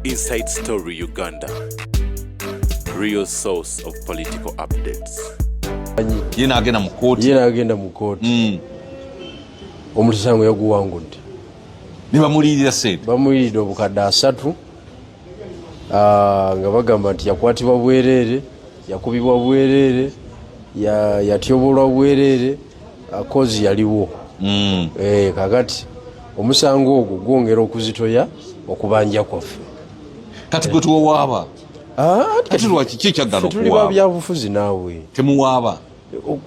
Inside Story Uganda, real source of political updates. Yena agenda mu kooti. Omusango yaguwangudde. Ne bamuliyirira sente. Bamuliyirira obukadde 3 nga bagamba nti yakwatibwa bwereere, yakubibwa bwereere, yatyobolwa bwereere, kozi yaliwo. Kakati omusango ogwo gwongera okuzitoya okubanja kwaffe. Kati gwe tuwaaba. Kati lwaki kikyagala okuwaaba? Tuli ba byabufuzi naawe. Temuwaaba.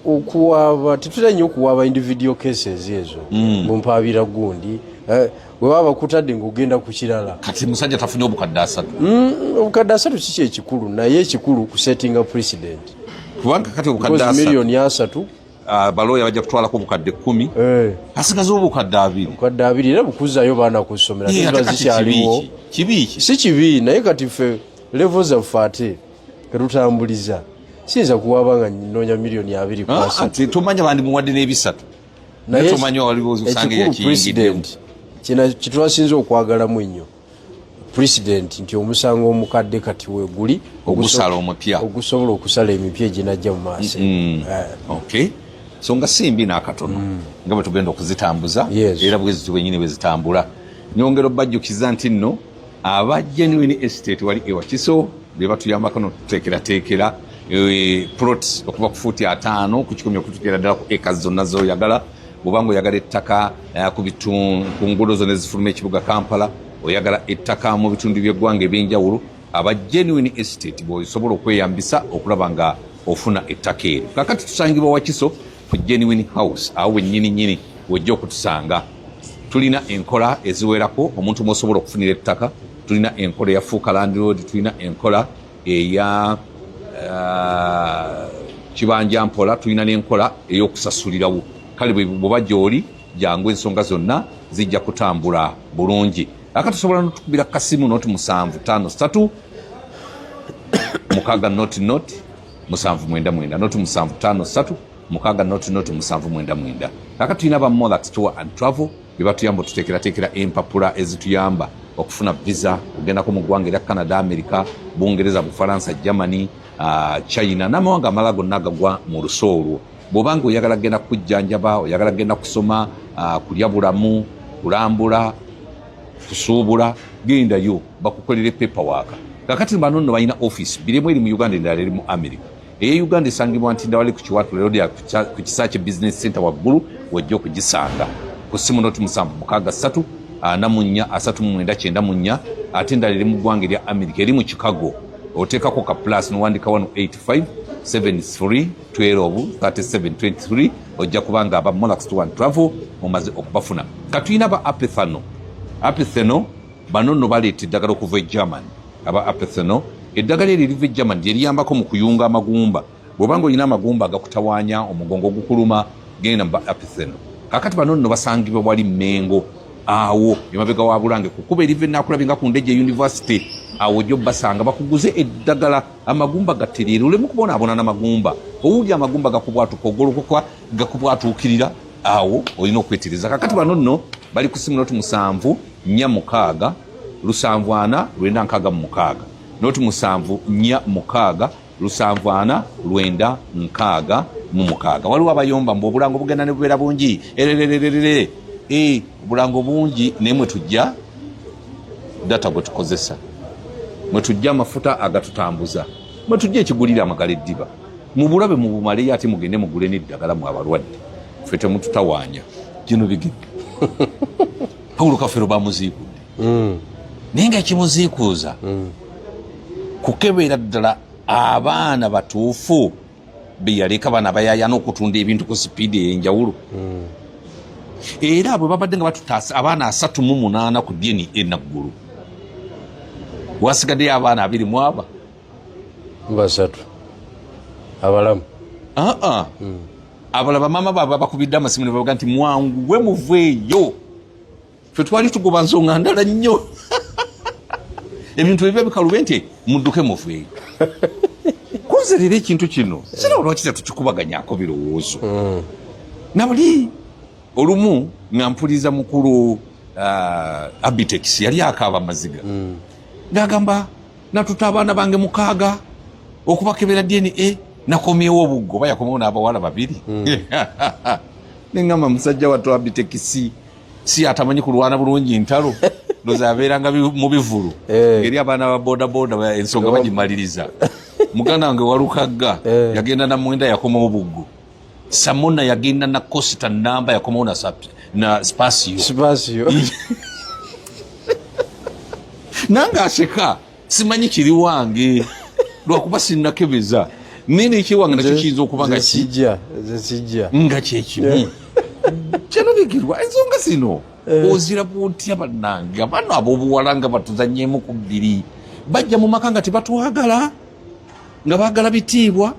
Okuwaaba tetulina nnyo okuwaaba individual cases ezo mu mpaabira gundi. Bwe baba kutadde ng'ogenda ku kirala. Kati musajja tafunye obukadde 3. Obukadde 3 kiki ekikulu, naye ekikulu ku settinga president. Kubanga kati obukadde 3 miliyoni 3 baloya bajja kutwalako obukadde 10. Asigaze obukadde 2. Obukadde 2 era bukuzzaayo baana ku ssomero. Zikyaliwo. Kibi ki? Si kibi, naye kati ffe level zaffe ate ketutambuliza. Siyinza kuwaaba nga nnoonya miliyoni 2 ku 3. Tumanya bandi muwadde n'ebisatu. Naye tumanya waliwo usange yakiyingiddemu. Kitwasinza okwagalamu ennyo president nti omusango omukadde kati weeguli ogusala omupya ogusobola okusala emipya eginajja mu maaso. Okay, so nga simbi n'akatono nga bwe tugenda okuzitambuza era bwezi bwenyini bwezitambula. Nyongero bajjukiza nti nno aba Genuine Estate wali ewakiso be batuyambako n'otuteekerateekera plot okuva ku fuuti 5 ku 10 okutuukira ddala ku acres zonna z'oyagala. Bw'obanga oyagala ettaka ku nguudo zonna ezifuluma ekibuga Kampala, oyagala ettaka mu bitundu by'eggwanga ebyenjawulo, aba Genuine Estate bw'osobola okweyambisa okulaba nga ofuna ettaka eryo. Kakati tusangibwa Wakiso ku Genuine House, awo wennyini wejja okutusanga. Tulina enkola eziwerako omuntu mw'osobola okufunira ettaka. Tulina enkola eya Fuuka Land Road, tulina enkola eya Kibanja Mpola, tulina n'enkola ey'okusasulirawo. Kale bw'oba gy'oli jangu ensonga zonna zijja kutambula bulungi. Akati tusobola n'otukubira kasimu noti 753 mukaga noti 799 noti 753 mukaga noti 799. Akati tulina ba Molax Tour and Travel be batuyamba tuteekerateekera empapula ezituyamba okufuna visa kugendako mu ggwanga erya Canada, America, Bungereza, Bufaransa, Germany, China n'amawanga amalala gonna agagwa mu luso olwo. Bw'obanga oyagala genda kujjanjaba, oyagala genda kusoma, kulya bulamu, kulambula, kusuubula, gendayo bakukolere paperwork. Kakati bano nno balina office biremu eri mu Uganda endala eri mu America. Eya Uganda esangibwa nti ndawali ku Kiwatu Road ku Kisache Business Center waggulu wajja okugisanga. Ku ssimu noti 763 4 3 ate endala eri mu ggwanga erya America eri mu Chicago. Oteekako ka plus n'owandika 185 73 12 37 23 ojja kubanga aba Molax Tour and Travel mumaze okubafuna. Katuyina ba Apetheno bano nno baleeta eddagala okuva e Germany. Aba Apetheno eddagala eryo eriva e Germany lyeriyambako mu kuyunga amagumba. Bw'obanga olina amagumba agakutawaanya, omugongo ogukuluma, genda mu ba Apetheno. Kakati bano nno basangibwa wali Mengo awo emabega wa Bulange kukuba eriva ennakulabinga ku Ndejje University. Awo jjo basanga bakuguze eddagala amagumba gaterera olemu kubonaabona n'amagumba. Owulya amagumba gakubwatuka ogolokoka gakubwatukirira awo olina okwetereza. Kakati bano nno bali ku ssimu noti 7 4 6 7 4 9 noti 7 4 6 4 9 waliwo abayomba mbu obulango bugenda ne bubeera bungi ererererere obulango bungi naye mwe tujja data gwe tukozesa, mwe tujja amafuta agatutambuza, mwe tujja ekigulira amagala eddiba mu bulabe mu bumale ate mugende mugule n'eddagala mu abalwadde ffe temututawaanya gino bigidde. Paulo Kafero bamuziikudde naye nga ekimuziikuuza kukebera ddala abaana batuufu be yaleka baana bayayana okutunda ebintu ku sipiidi ey'enjawulo. Era bwe babadde nga batutaasa abaana 38 ku DNA naggulu, wasigaddeyo abaana 2 mu aba basatu abalamu. Abalaba mama baabwe bakubidde amasimu ne bavuga nti mwanguwe muveeyo, ffe twali tugoba nsonga ndala nnyo. Ebintu ebyo bikalube nti mudduke muveeyo. Kunzerera ekintu kino siraba lwaki tetukikubaganyako birowoozo. Nabuli olumu nga mpuliriza mukulu Abitex yali akaaba amaziga ngagamba natuta abaana bange 6 okubakebera DNA nakomyewo obuggo bayakomewo n'abawala 2 nengamba musajja wattu abite kisi si atamanyi kulwana bulungi ntalo ndoza abeeranga mu bivulu ngeri abaana ba boda ensonga bagimaliriza muganda wange walukagga yagenda na mwenda yakomawo obuggo Samona yagenda na Costa namba yakomawo na Spasio nanga aseka simanyi kiri wange lwakuba sinnakebeza nini ekiwange nakyo kiyinza okuba nga sijja nga kyekimu kyano bigirwa ensonga zino ozira bwotya bannange abaana ab'obuwala nga batuzanyeemu ku bbiri bajja mu maka nga tebatwagala nga baagala bitiibwa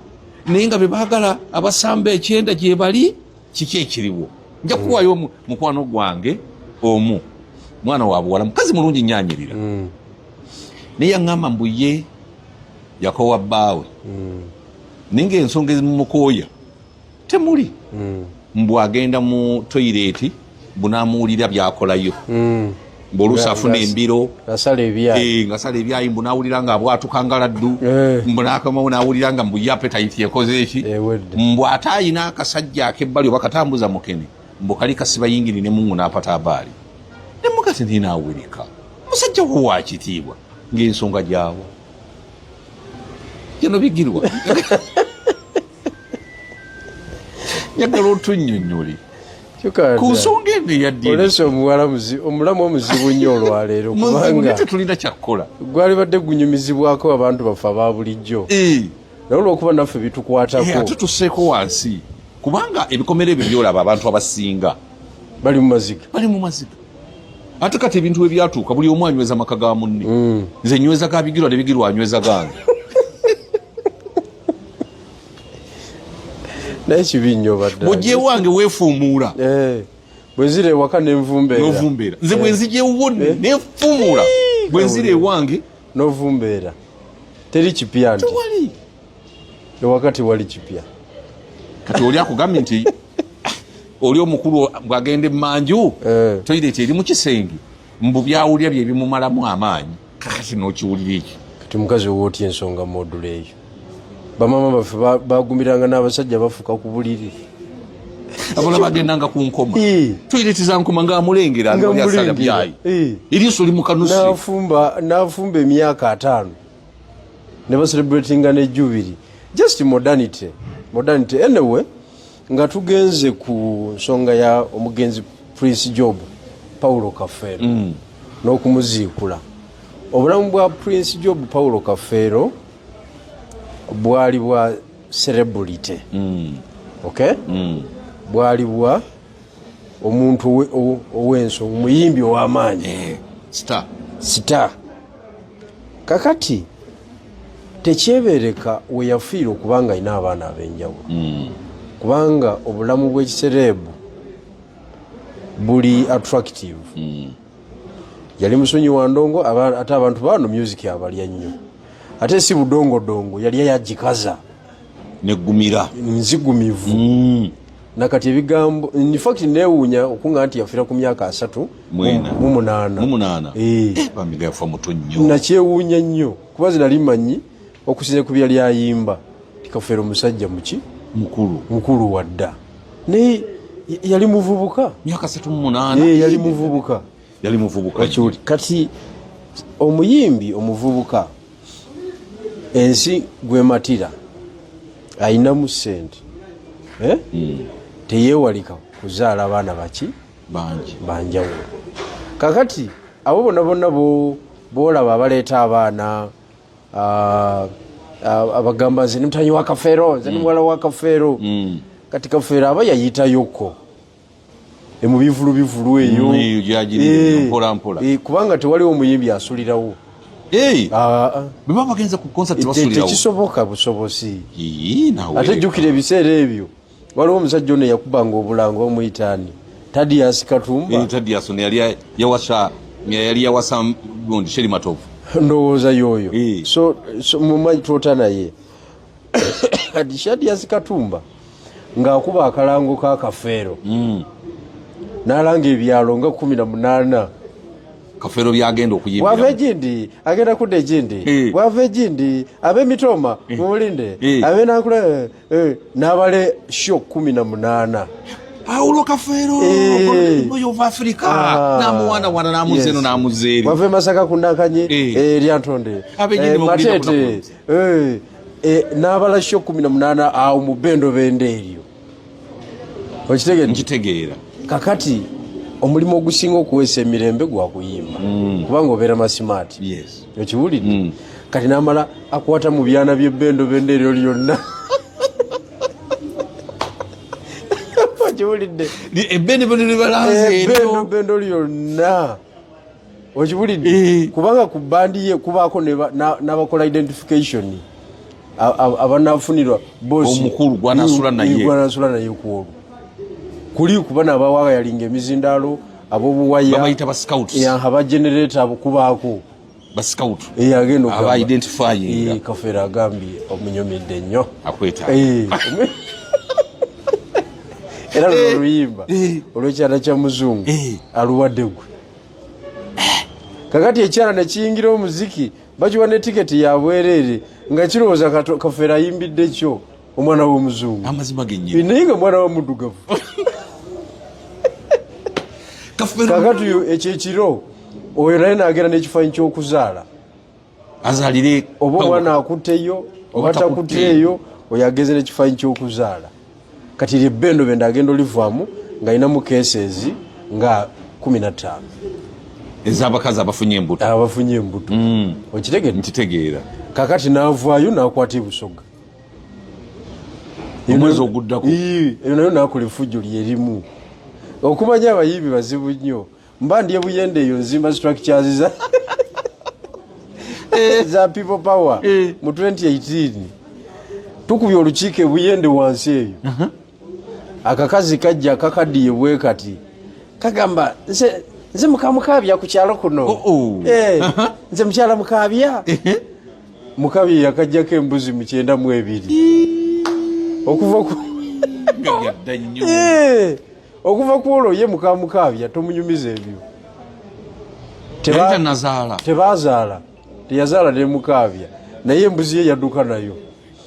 naye nga bebaagala abasamba 9 gye bali kiki ekiriwo nja kuwaayo mukwano gwange omu mwana wa buwala mukazi mulungi nnyanyirira naye yaŋŋamba mbu ye yakowa bbaawe naye ng'ensonga ezimumukooya temuli mbu agenda mu toyireti bunamuwulira byakolayo mboluusi afuna embiro ngasala ebyayi mbu nawulira nga abwatuka nga laddu mbu nakamawo nawulira nga mbu ye appetite ekoze eki mbu ate ayina akasajja akebbali oba katambuza mukene mbu kali kasiba yingiri ne mungu n'apata abaali ne mugati ninaawulika musajja wo wakitiibwa ng'ensonga gyawo jano bigirwa njagala otunnyonnyole ku nsonga eno eyaddiolesa omulamu omuzibu nnyo olwaleero kubanga tetulina kyakkola gwali badde gunyumizibwako abantu baffe aba bulijjo naye olwokuba naffe bitukwatako ate tusseeko wansi kubanga ebikomere ebyo byolaba abantu abasinga bali mu maziga ate kati ebintu bwe byatuuka buli omu anyweza maka ga munne nze nyweza ga bigirwa ne bigirwa anyweza gange naye kibi nnyo badde bw'ojja ewange weefuumuula bwe nzira ewaka n'ovumbeera nze bwe nzija ewuwo neefuumuula bwe nzira ewange n'ovumbeera teri kipya nti tewali ewaka tewali kipya kati oli akugambye nti oli omukulu bw'agenda emmanju toyireti eri mu kisenge mbu byawulya bye bimumalamu amaanyi kakati n'okiwulira ekyo kati mukazi wootya ensonga modula eyo bamama baffe bagumiranga n'abasajja bafuka ku buliri abala bagendanga ku nkoma toyireti za nkoma ng'amulengera alyasala byayi eriiso limukanusi n'afumba emyaka 5 ne baselebratinga ne jubiri just modernity anyway nga tugenze ku nsonga ya omugenzi Prince Job Paulo Kafero n'okumuziikula obulamu bwa Prince Job Paulo Kafero bwali bwa celebrity okay bwali bwa omuntu owenso omuyimbi ow'amaanyi star kakati tekyebereka we yafiira okubanga alina abaana ab'enjawulo kubanga obulamu bw'ekisereebu buli attractive yali musonyi wa ndongo ate abantu bano music abalya nnyo ate si budongodongo yali yagikaza negumira nzigumivu nakati ebigambo in fact neewuunya okunga nti yafiira ku myaka 38 bamiga yafa muto nnyo nakyewuunya nnyo kuba zinali manyi okusinza ku byali ayimba Kafero musajja mukulu wadda naye yali muvubuka myaka 38 yali muvubuka kati omuyimbi omuvubuka ensi gwematira ayinamu ssente teyeewalika kuzaala abaana banjawulo kakati abo bonna boolaba abaleeta abaana abagamba nze nimutanyi wa Kafero nze nimuwala wa Kafero kati Kafero aba yayitayoko mu bivulu eyo kubanga tewaliwo omuyimbi asulirawo bwe bagenza ku concert basulirawo tekisoboka busobosi ate jjukira ebiseera ebyo waliwo omusajja ono yakubanga obulango omuyitaani Tadias Katumba Tadias yali yawasa gundi Sheri Matovu ndowooza yoyo so mumanyi twota naye Tadias Katumba ng'akuba akalango ka Kafero n'alanga ebyalo nga 18 Kafeero byagenda okuyimbira bwava egindi agenda kudda egindi bwava egindi ab'emitoma mumulinde ab'enakula n'abale sho 18 Paulo Kafeero boyo of Africa namuwana namuzeno namuzeri bwava Masaka kunakanye lyantonde Matete n'abala sho 18 awo mu bendo bende eryo nkitegeera kakati omulimu ogusinga okuweesa emirembe gwa kuyimba kubanga obeera masimaati okiwulidde kati n'amala akwata mu byana by'ebbendo bende eryo lyonna okiwulidde bendo lyonna okiwulidde kubanga ku bandi ye kubaako n'abakola identification abanafunirwa bosi omukulu gwanasula naye kwolwo kuli kuba n'abawaga yalinga emizindaalo ab'obuwaya babayita ba scouts abagenerator abo kubaako ba scout agenda aba identifying Kafeero agambye omunyomedde nnyo akweta era oluyimba olw'ekyana kya muzungu aluwadde gwe kakati ekyana ne kiyingira omuziki bakiwa ne tiketi ya bwereere nga kirowooza Kafeero ayimbidde kyo omwana w'omuzungu amazima gennyini naye nga mwana wa muddugavu kakati ekyo ekiro oyo naye naagera n'ekifaanyi ky'okuzaala azaalire oba omwana akutteyo oba takutteeyo oyo ageze n'ekifaanyi ky'okuzaala kati lyebbendo bende agenda olivaamu ng'alinamu keesezi nga 15 ez'abakazi abafunye embuto okitegedde nkitegeera kakati n'avaayo n'akwata ebusoga omwezi oguddako eyo nayo n'akola effujjo lyerimu okumanya abayimbi bazibu nnyo mba ndi ebuyende eyo nzimba structures za people power mu 2018 tukubye olukiiko ebuyende wansi eyo akakazi kajja kakaddiye bwe kati kagamba nze mukamukabya ku kyalo kuno nze mukyala mukabya mukabya yakajjako embuzi mu 92 okuva ku olwo ye mukamukabya tomunyumiza ebyo tebazaala teyazaala ne mukabya naye embuzi ye yadduka nayo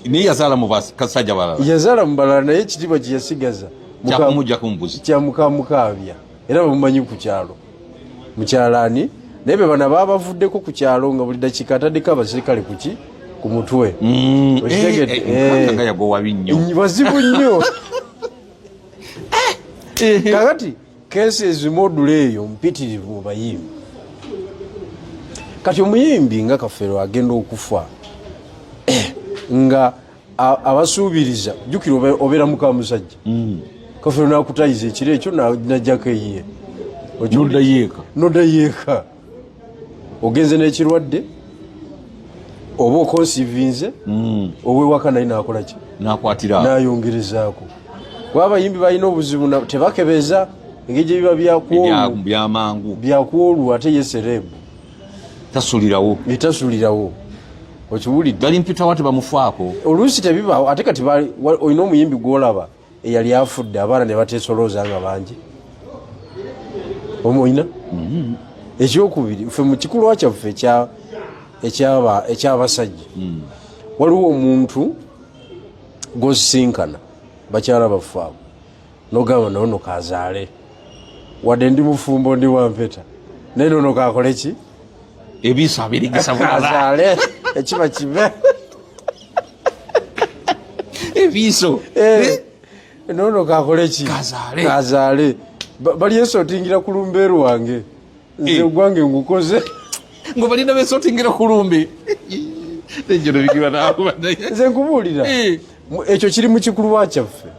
naye yazaala mu basajja balala yazaala mu balala naye ekitiibwa kye yasigaza kyakumujja ku mbuzi kya mukamukabya era bamumanyi ku kyalo mukyalaani naye be bana baba bavuddeko ku kyalo nga buli dakiika ataddeko abaserikale kuki ku mutwe bazibu nnyo kakati keesi ezimodula eyo mpitirivu mu bayimbi kati omuyimbi nga Kafeero agenda okufa nga abasuubiriza jjukira obeera muka musajja Kafeero nakutayiza ekiro ekyo najjako eyiye nodayeeka ogenze n'ekirwadde oba okonsivinze owewaka naye nakolaki nayongerezaako kuba abayimbi balina obuzibu tebakebeza engeri gye biba byakwolu ate ye serebu etasulirawo okiwulidde balimpitawo tebamufaako oluusi tebibaawo ate kati olina omuyimbi gwolaba eyali afudde abaana ne bateesolooza nga bangi omuyina ekyokubiri ffe mu kikulwa kyaffe ekyabasajja waliwo omuntu gosisinkana bakyala bafaabo nogamba nono kazaale wadde ndi mufumbo ndi wampeta naye nono kakole ki ebiso abirigisa kazaale ekiba kibe ebiso nono kakole ki kazaale bali esotingira ku lumbe lwange nze gwange ngukoze ngo balina besotingira ku lumbe nejjono bikiba nakuba nze nkubuulira ekyo kiri mu kikulwa kyaffe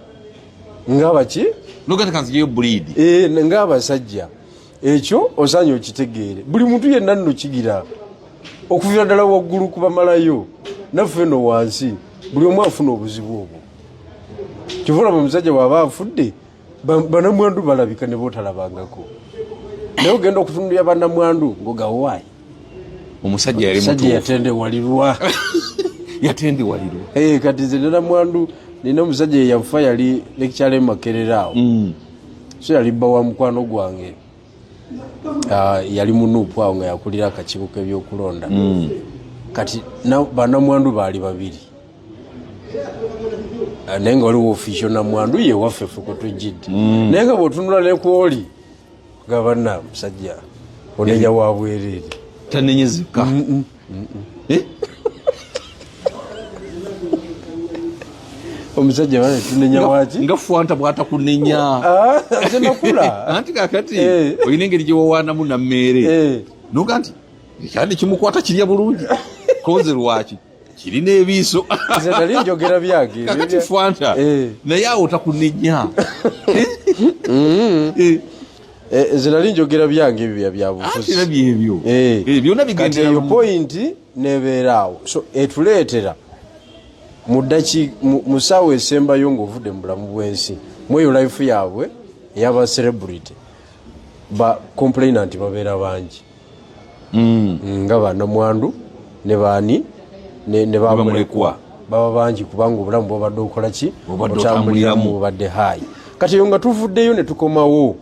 ngabaki nogatekaziyo bulidi ng'abasajja ekyo osaanye okitegeere buli muntu yenna nno kigira okuviira ddala waggulu kubamalayo naffe no wansi buli omu afuna obuzibu obwo kivulaba omusajja bw'aba afudde banamwandu balabika ne bootalabangako naye ogenda okutunulira bannamwandu ng'ogawaayi omusajja yatendewalirwa kati nze nnamwandu nina omusajja yeyafa yali lekikyala emakerera awo so yali bba wa mukwano gwange yali munuupu awo nga yakulira akakiiko k'ebyokulonda kati banamwandu baali babiri naye nga waliwo ofisio namwandu ye waffe ffe kwetujjidde naye nga bw'otunula ne kwoli nga banna musajja onenya wa bwereere tanenyezeka omusajja bane tunenya waki nga Fanta bwatakunenya zenakula anti kakati olina engeri gyewawaanamu nammeere noga nti ekyandi kimukwata kirya bulungi konze lwaki kirina ebiiso nze nali njogera byange kakati Fanta naye awo takunenya nze nali njogera byange ebyo byabufuzi byebyo byonna bigendera eyo pointi nebeeraawo so etuleetera mu ssaawa esembayo ng'ovudde mu bulamu bw'ensi mweyo life yaabwe eyaba celebrity ba complainant babeera bangi nga banamwandu ne baani ne bamulekwa baba bangi kubanga obulamu bwobadde okola ki otambuliramu bubadde haayi kati eyo nga tuvuddeyo ne tukomawo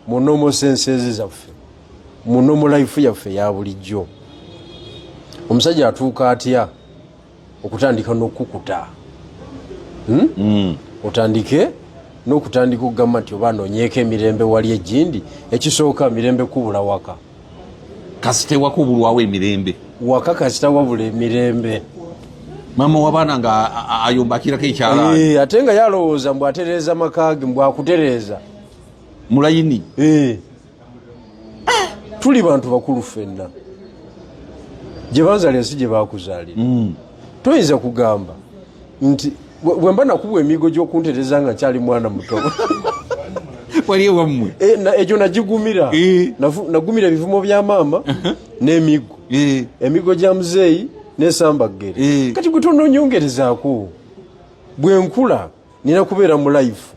mu normal senses zaffe mu normal life yaffe ya bulijjo omusajja atuuka atya okutandika n'okukuta otandike n'okutandika okugamba nti oba noonyeeko emirembe wali egindi ekisooka mirembe kubula waka kasite wakubulwawo emirembe waka kasita wabula emirembe mama w'abaana nga ayomba akirako ekyalaani ate nga yalowooza mbw atereeza makage mbw akutereeza mulayini tuli bantu bakulu ffenna gye banzalira si gye bakuzaalira toyinza kugamba nti bwemba nakubwa emigo gy'okuntereza nga nkyali mwana muto wali ewammwe egyo nagigumira nagumira ebivumo bya maama n'emigo emigo gya muzeeyi n'esambagere kati gwe tononyongerezaako bwe nkula nina kubeera mu life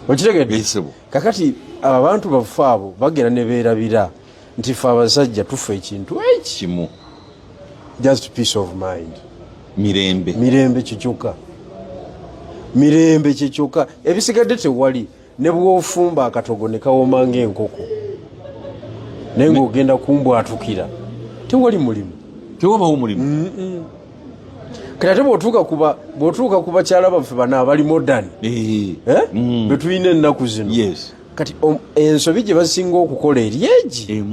okitegedde kakati abantu baffe abo bagenda ne beerabira nti ffe abasajja tufa ekintu kimu just peace of mind mirembe kikyuka mirembe kikyuka ebisigadde tewali ne bw'ofumba akatogo ne kawoma ng'enkoko naye ng'ogenda kumbwatukira tewali mulimu tewabawo mulimu kati ate bw'otuuka ku bakyala baffe bano abali modern be tulina ennaku zino kati ensobi gye basinga okukola eri egi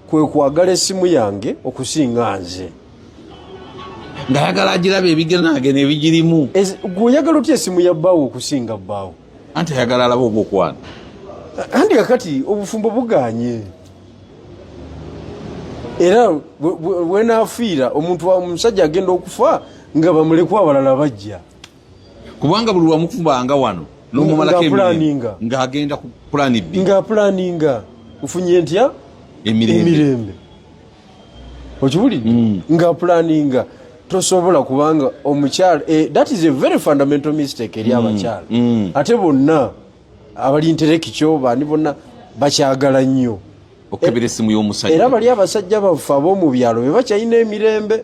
kwe kwagala essimu yange okusinga nze ng'ayagala agiraba ebigenaagena ebigirimu gweoyagala otya essimu ya bbaawo okusinga bbaawo anti ayagala alaba ogwokwana andi kakati obufumbo buganye era wenaafiira omusajja agenda okufa nga bamulekwa abalala bajja kubanga buli wamufubanga wano n'omumalako ng'agenda ku pulaani B ng'apulaninga ufunye ntya emirembe okiwulidde ng'apulaninga tosobola kubanga omukyala that is a very fundamental mistake eri abakyala ate bonna abalintereki kyo bani bonna bakyagala nnyo okebera essimu y'omusajja era bali abasajja baffe ab'omu byalo be bakyalina emirembe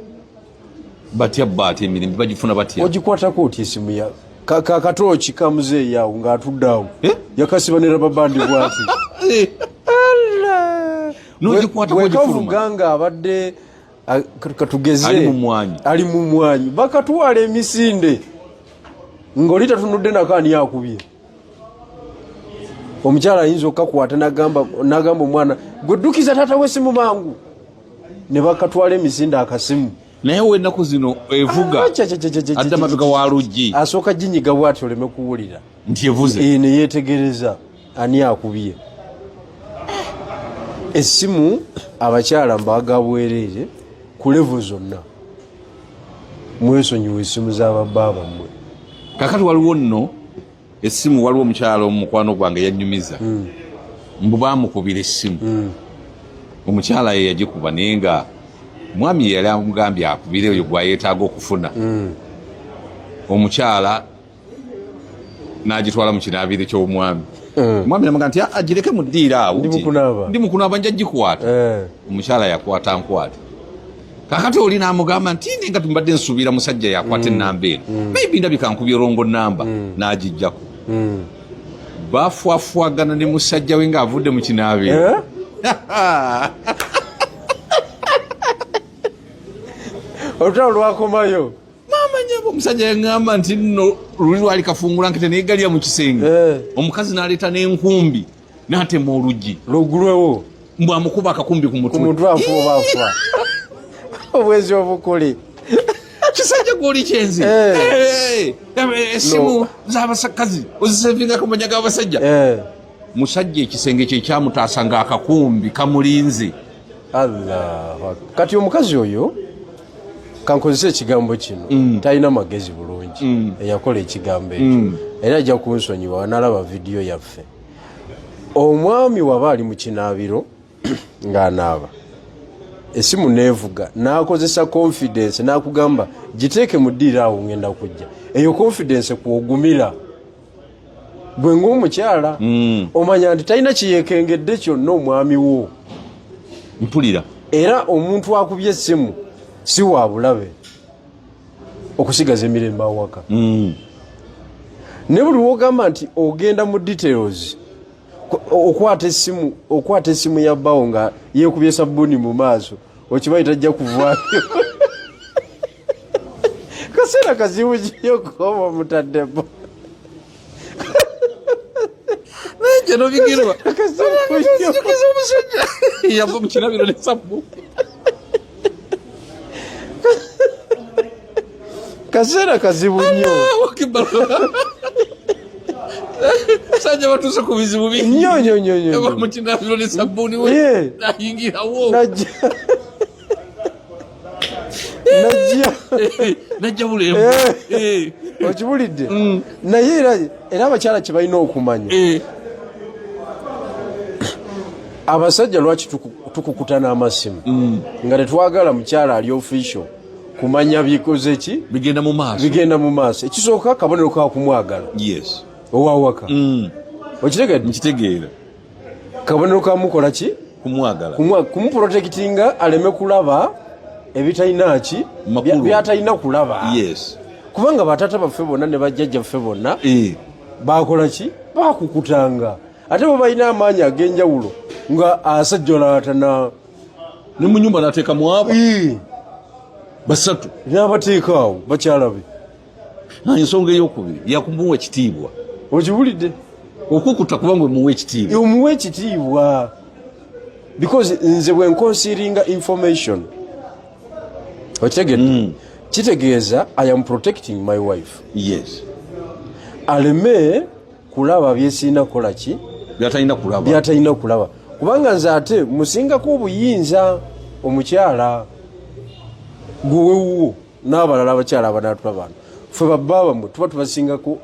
batya baati emirembe bagifuna batya ogikwatako otya essimu ya kakatooki kamuzeeyi awo ng'atudde awo yakasiba ne rababandi bwati bwekavuga nga abadde katugeze ali mu mwanyi bakatwala emisinde ng'oli tatunudde nakaani akubye omukyala ayinza okakwata n'agamba omwana gweddukiza taata w'essimu mangu ne bakatwala emisinde akasimu naye w'ennaku zino evuga adda mabega wa luggi asooka ginyiga bwati oleme kuwulira nti evuze ne yeetegereza ani akubye essimu abakyala mbaga bwereere ku levo zonna mwesonyiwa essimu z'ababba bammwe kakati waliwo nno essimu waliwo omukyala omukwano gwange yanyumiza mbu baamukubira essimu omukyala ye yagikuba naye nga mwami yali amugambye akubire oyo gwayeetaaga okufuna omukyala n'agitwala mu kinaabiro ky'omwami omwami namugamba nti agireke mu ddiiro awo ndi mukunaaba nja gikwata omukyala yakwata nkwate kakati oli n'amugamba nti nenga tumbadde nsuubira musajja yakwata ennamba eno maybe ndabika nkubye rongo namba n'agijjako bafuafuagana ne musajja we ng'avudde mu kinaabiro. Olutalo lwakomayo. Mama nyabo omusajja yaŋŋamba nti nno luli lwali kafungula nkete neegalya mu kisenge. Omukazi n'aleeta n'enkumbi n'atema oluggi. Lugulwewo. Mbw amukuba akakumbi ku mutwe. Ku mutwe afuba. Obwezi obukole. Kisajja gwoli kyenzi. Esimu z'abasakazi ozisevinga ku manya g'abasajja. Musajja ekisenge kye kyamutaasa ng'akakumbi kamulinze. Allah. Kati omukazi oyo kankozesa ekigambo kino talina magezi bulungi eyakola ekigambo ekyo era ajja kunsonyiwa wanalaba vidiyo yaffe. Omwami waba ali mu kinaabiro ng'anaaba esimu neevuga n'akozesa confidence n'akugamba giteeke mu ddiiro awo ngenda kujja. Eyo confidence kwogumira bwe ng'omukyala omanya nti talina kiyeekengedde kyonna omwami wo. Mpulira. Era omuntu akubye essimu si wa bulabe okusigaza emirembe awaka. Ne buli wogamba nti ogenda mu details okwata essimu ya bbawo nga yeekubye sabbuuni mu maaso okibayi tajja kuvaayo. Kaseera kazibu kiyo kuba mutaddeko. Najja nobigirwa. Kazikiza omusajja yava mu kinabiro ne sabbu. Kaseera kazibu nnyo. Sajja batuuse ku bizibu bingi. Nnyo. Yava mu kinabiro ne sabbuuni we nayingirawo. Najja bulembu. Okibulidde? Naye era abakyala kye balina okumanya. Abasajja lwaki tukukuta n'amasimu nga tetwagala mukyala ali official kumanya bikoze ki bigenda mu maaso. Ekisooka kabonero ka kumwagala. Yes. Owawaka. Okitegedde? Nkitegeera. Kabonero ka mukola ki? Kumwagala. Kumuprotectinga aleme kulaba ebitalina ki byatalina kulaba. Yes. Kubanga batata baffe bonna ne bajjajja baffe bonna bakola ki? Bakukutanga. Ate bo balina amaanyi ag'enjawulo nga asajjolatana ne mu nnyumba n'ateeka mu abo basatu n'abateekaawo bakyala be. Ensonga ey'okubiri yakumuwa ekitiibwa. Okibulidde? Okukuta kubanga omuwa ekitiibwa. Omuwa ekitiibwa because nze bwe nconsideringa information okitegedde kitegeeza I am protecting my wife. Yes. Aleme kulaba byesiina kola ki byatalina kulaba kubanga nze ate musingako obuyinza omukyala gwewewo n'abalala abakyala abanaatula bano ffe babbaabamwe tuba tubasingako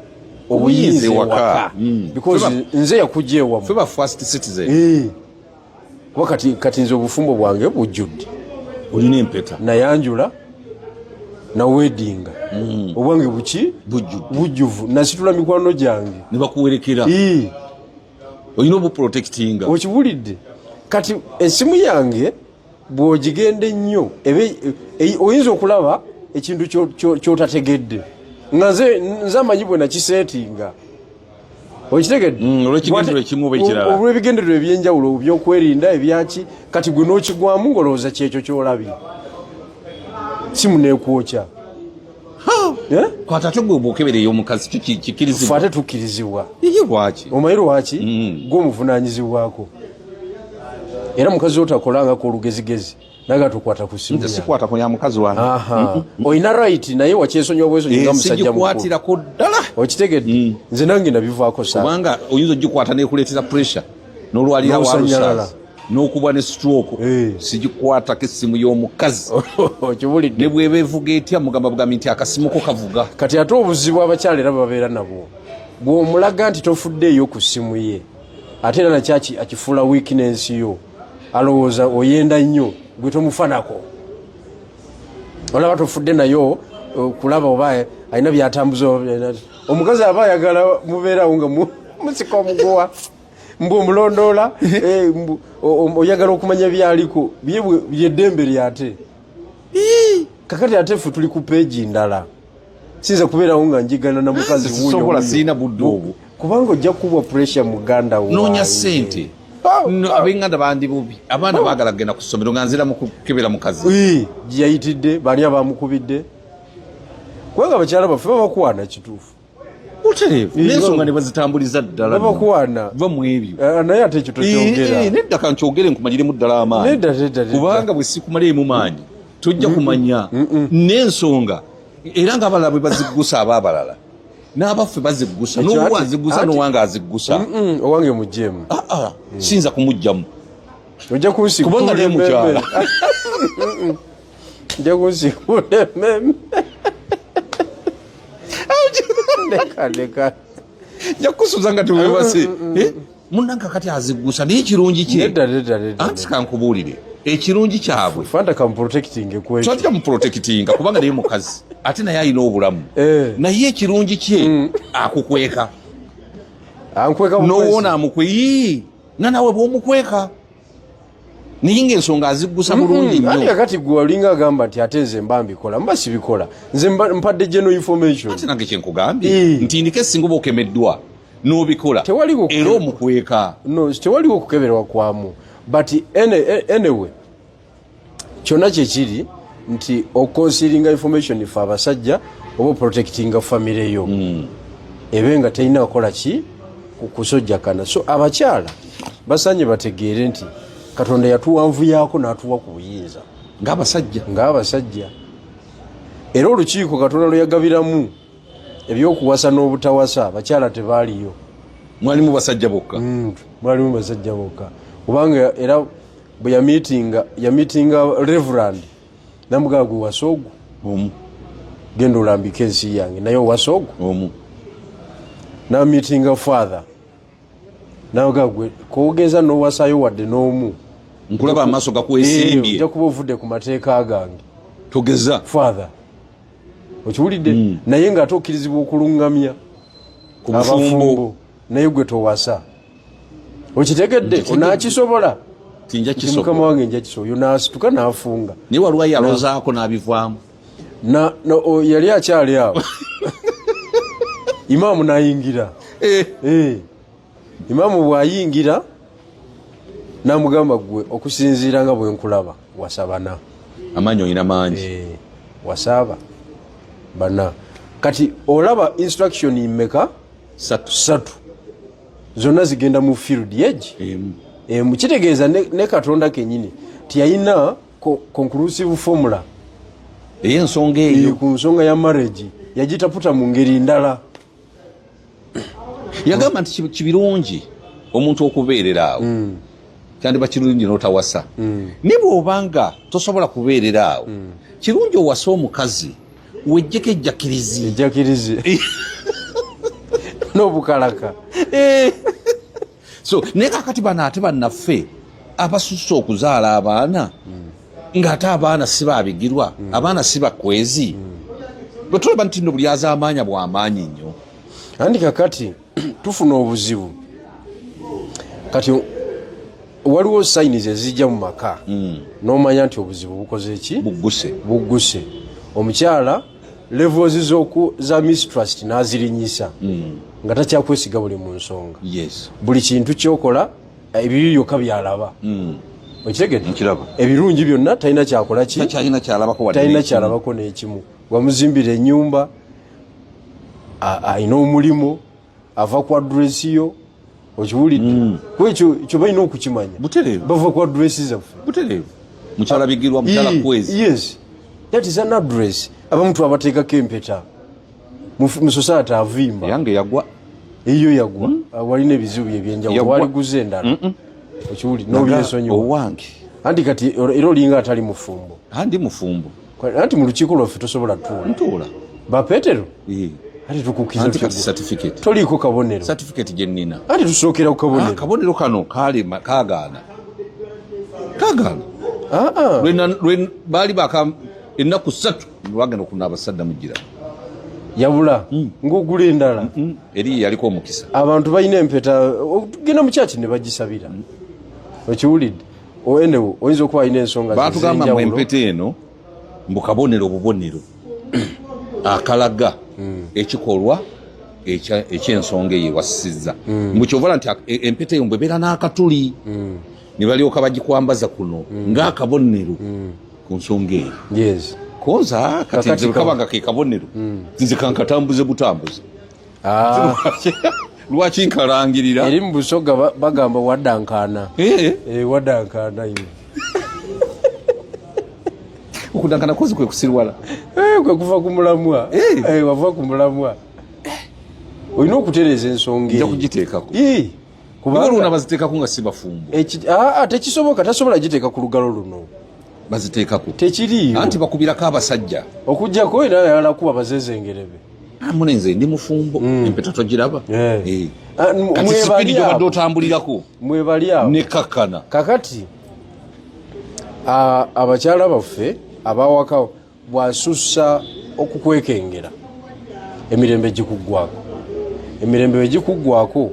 obuyinza ewaka because nze yakujja ewamu ffe ba first citizen. Kuba kati nze obufumbo bwange bujjudde. Olina empeta nayanjula na weddinga obwange buki bujjuvu nasitula mikwano gyange ne bakuwerekera. Olina obuprotectinga. Okibulidde? Kati esimu yange bw'ogigende nnyo oyinza okulaba ekintu kyotategedde nga nze amanyi bwe nakiseetinga. Okitegedde? Olw'ekigendererwa ekimu oba ekirala. Olw'ebigendererwa eby'enjawulo ebyokwerinda ebyaki kati gwe n'okigwamu ng'olowooza kyekyo ky'olabye. Simu neekwokya. Kwata ate gwe bw'okebera ey'omukazi kikirizibwa. Ffe ate tukkirizibwa. Lwaki? Omanyi lwaki? Gw'omuvunaanyizibwako. Era mukazi otakolangako olugezigezi naga tukwata ku simu. Nze sikwata ku ya mukazi wange. Oyina right naye wakyesonyiwa bwesonyi nga musajja mukulu. Sigikwatirako ddala. Okitegedde? Nze nange nabivaako saa. Kubanga oyinza ogikwata n'ekuleetera pressure n'olwalira walusaza n'okubwa ne stroke. Sigikwatako essimu y'omukazi. Okibulidde? Ne bw'eba evuga etya mugamba bugambi nti akasimu ko kavuga. Kati ate obuzibu abakyala era babeera nabwo bw'omulaga nti tofuddeeyo ku ssimu ye ate era nakyaki akifuula weakness yo alowooza oyenda nnyo gwe tomufanako. Olaba tofudde nayo kulaba oba alina byatambuza. Omukazi aba ayagala mubeerawo nga musika omugowa mbu omulondoola oyagala okumanya byaliko byeddembe lyate. Kakati ate ffe tuli ku peegi ndala. Sinza kubeerawo nga njigana na mukazi wuyo. Sisobola sirina budde obwo. kubanga ojja kubwa pressure muganda wange noonya ssente ab'enganda bandi bubi abaana baagala kugenda ku ssomero nga nzira mu kukebera mukazi gye yayitidde baani abamukubidde kubanga abakyala baffe babakwana kituufu butereevu n'ensonga ne bazitambuliza ddala babakwana va mu ebyo naye ate ekyo tokyogera nedda kankyogere nkumanyiremu ddala amaanyi kubanga bwe sikumaleemu maanyi tojja kumanya n'ensonga era ng'abalala bwe baziggusa ab'abalala n'abaffe baziggusa n'owa aziggusa n'owanga aziggusa owange mujjemu siyinza kumugjamu ojja kunsikubanga naye mukyala ojja kunsikula emmeme leka nja kukusuuza nga tewebase munnanka kati aziggusa naye ekirungi kye anti kankubuulire ekirungi kyabwe fanta kamuprotecting kwekyo twatya muprotectinga kubanga naye mukazi ate naye alina obulamu naye ekirungi kye akukweka n'owona amukweyi nanawe bw'omukweka naye ng'ensonga aziggusa bulungi nnyo kakati gwe walinga agamba nti ate nze mba mbikola mba sibikola nze mpadde general information ate nange kyenkugambye nti ndiko esinga oba okemeddwa n'obikola era omukweka no tewaliwo okukeberwa kwamu but anyway kyonna kyekiri nti oconsiringa information ife abasajja oba oprotectinga famire yo ebe nga terina kukola ki kusojjakana so abakyala basanye bategeere nti Katonda yatuwanvuyaako n'atuwa ku buyinza ng'abasajja era olukiiko Katonda lwe yagabiramu ebyokuwasa n'obutawasa abakyala tebaaliyo mwalimu basajja bokka kubanga era bwe yamitinga reverand namugaa gwe wasoogu genda olambika ensi yange naye owasoogu namitinga father namugaa gwe kogeza n'owasaayo wadde n'omu nkulaba amaaso gakwesimbye ojja kuba ovudde ku mateeka gange togeza father okiwulidde naye ng'ate okkirizibwa okuluŋŋamya abafumbo naye gwe towasa okitegedde onaakisobola mukama wange nja kisobola yo naasituka n'afunga naye waliwo yalozaako n'abivaamu yali akyali awo imaamu n'ayingira imaamu bw'ayingira n'amugamba gwe okusinziira nga bwe nkulaba wasabana amaanyi olina mangi wasaaba bana kati olaba instruction mmeka 3 zonna zigenda mu field yeji mukitegeeza ne Katonda kenyini tiyayina conclusive formula ey'ensonga eyo ku nsonga ya marriage yagitaputa mu ngeri ndala yagamba nti kibirungi omuntu okubeerera awo kyandiba kirungi n'otawasa naye bw'obanga tosobola kubeerera awo kirungi owasa omukazi wejjeko ejjakirizi n'obukalaka so naye kakati bano ate bannaffe abasusse okuzaala abaana ng'ate abaana si baabigirwa abaana si bakwezi bwe tulaba nti nno buli azaamaanya bw'amaanyi nnyo andi kakati tufuna obuzibu kati waliwo sayinizi ezijja mu maka n'omanya nti obuzibu bukoze ki bugguse omukyala levels za mistrust n'azirinyisa nga takyakwesiga buli mu nsonga buli kintu kyokola ebibi byokka byalaba okitegedde ebirungi byonna talina kyakola ki talina kyalabako n'ekimu wamuzimbira ennyumba alina omulimu ava ku adresi yo okiwulidde kwekyo balina okukimanya bava ku adresi zaffe mukyala bigirwa mukyala kwezi yes that is an address abamuntu abateekako empeta mu society avimba yange yagwa eyo yagwa walina ebizibu ebyenjawulo waliguze endala okiwulidde n'obyesonyiwa owange anti kati era olinga atali mufumbo andi mufumbo anti mu lukiiko lwaffe tosobola tuula bapetero ati tukukiza certificate toliko kabonero certificate gyenina ati tusookera ku kabonero kabonero kano kale kagaana lwe baali baka ennaku 3 lwagenda okunaaba sadda mugira yabula ng'ogula endala eri yaliko omukisa abantu balina empeta genda mu kyaki ne bagisabira okiwulidde enewo oyinza okuba alina ensonga batugamba mu empeta eno mbu kabonero bubonero akalaga ekikolwa ekyensonga eyo ewasizza mukyovala nti empeta eyo bwebeera n'akatuli ne balyoka bagikwambaza kuno ng'akabonero ku nsonga eyo koza kati nze kabanga ke kabonero nze kankatambuze butambuze lwaki nkalangirira eri mu Busoga bagamba waddankana waddankana yo okudankana kozi kwe kusirwala kwe kuva ku mulamwa wava ku mulamwa olina okutereeza ensonga nja kugiteekako kubanga baziteekako nga si bafumbo tekisoboka tasobola giteeka ku lugalo luno baziteekako tekiriyo anti bakubirako abasajja okujjako era yalakuba bazezengerebe munenze ndi mufumbo empeta togiraba kati sipidi gyobadde otambulirako mwebali awo nekakkana kakati abakyala baffe abawaka bwasussa okukwekengera emirembe gikuggwako emirembe bwegikuggwako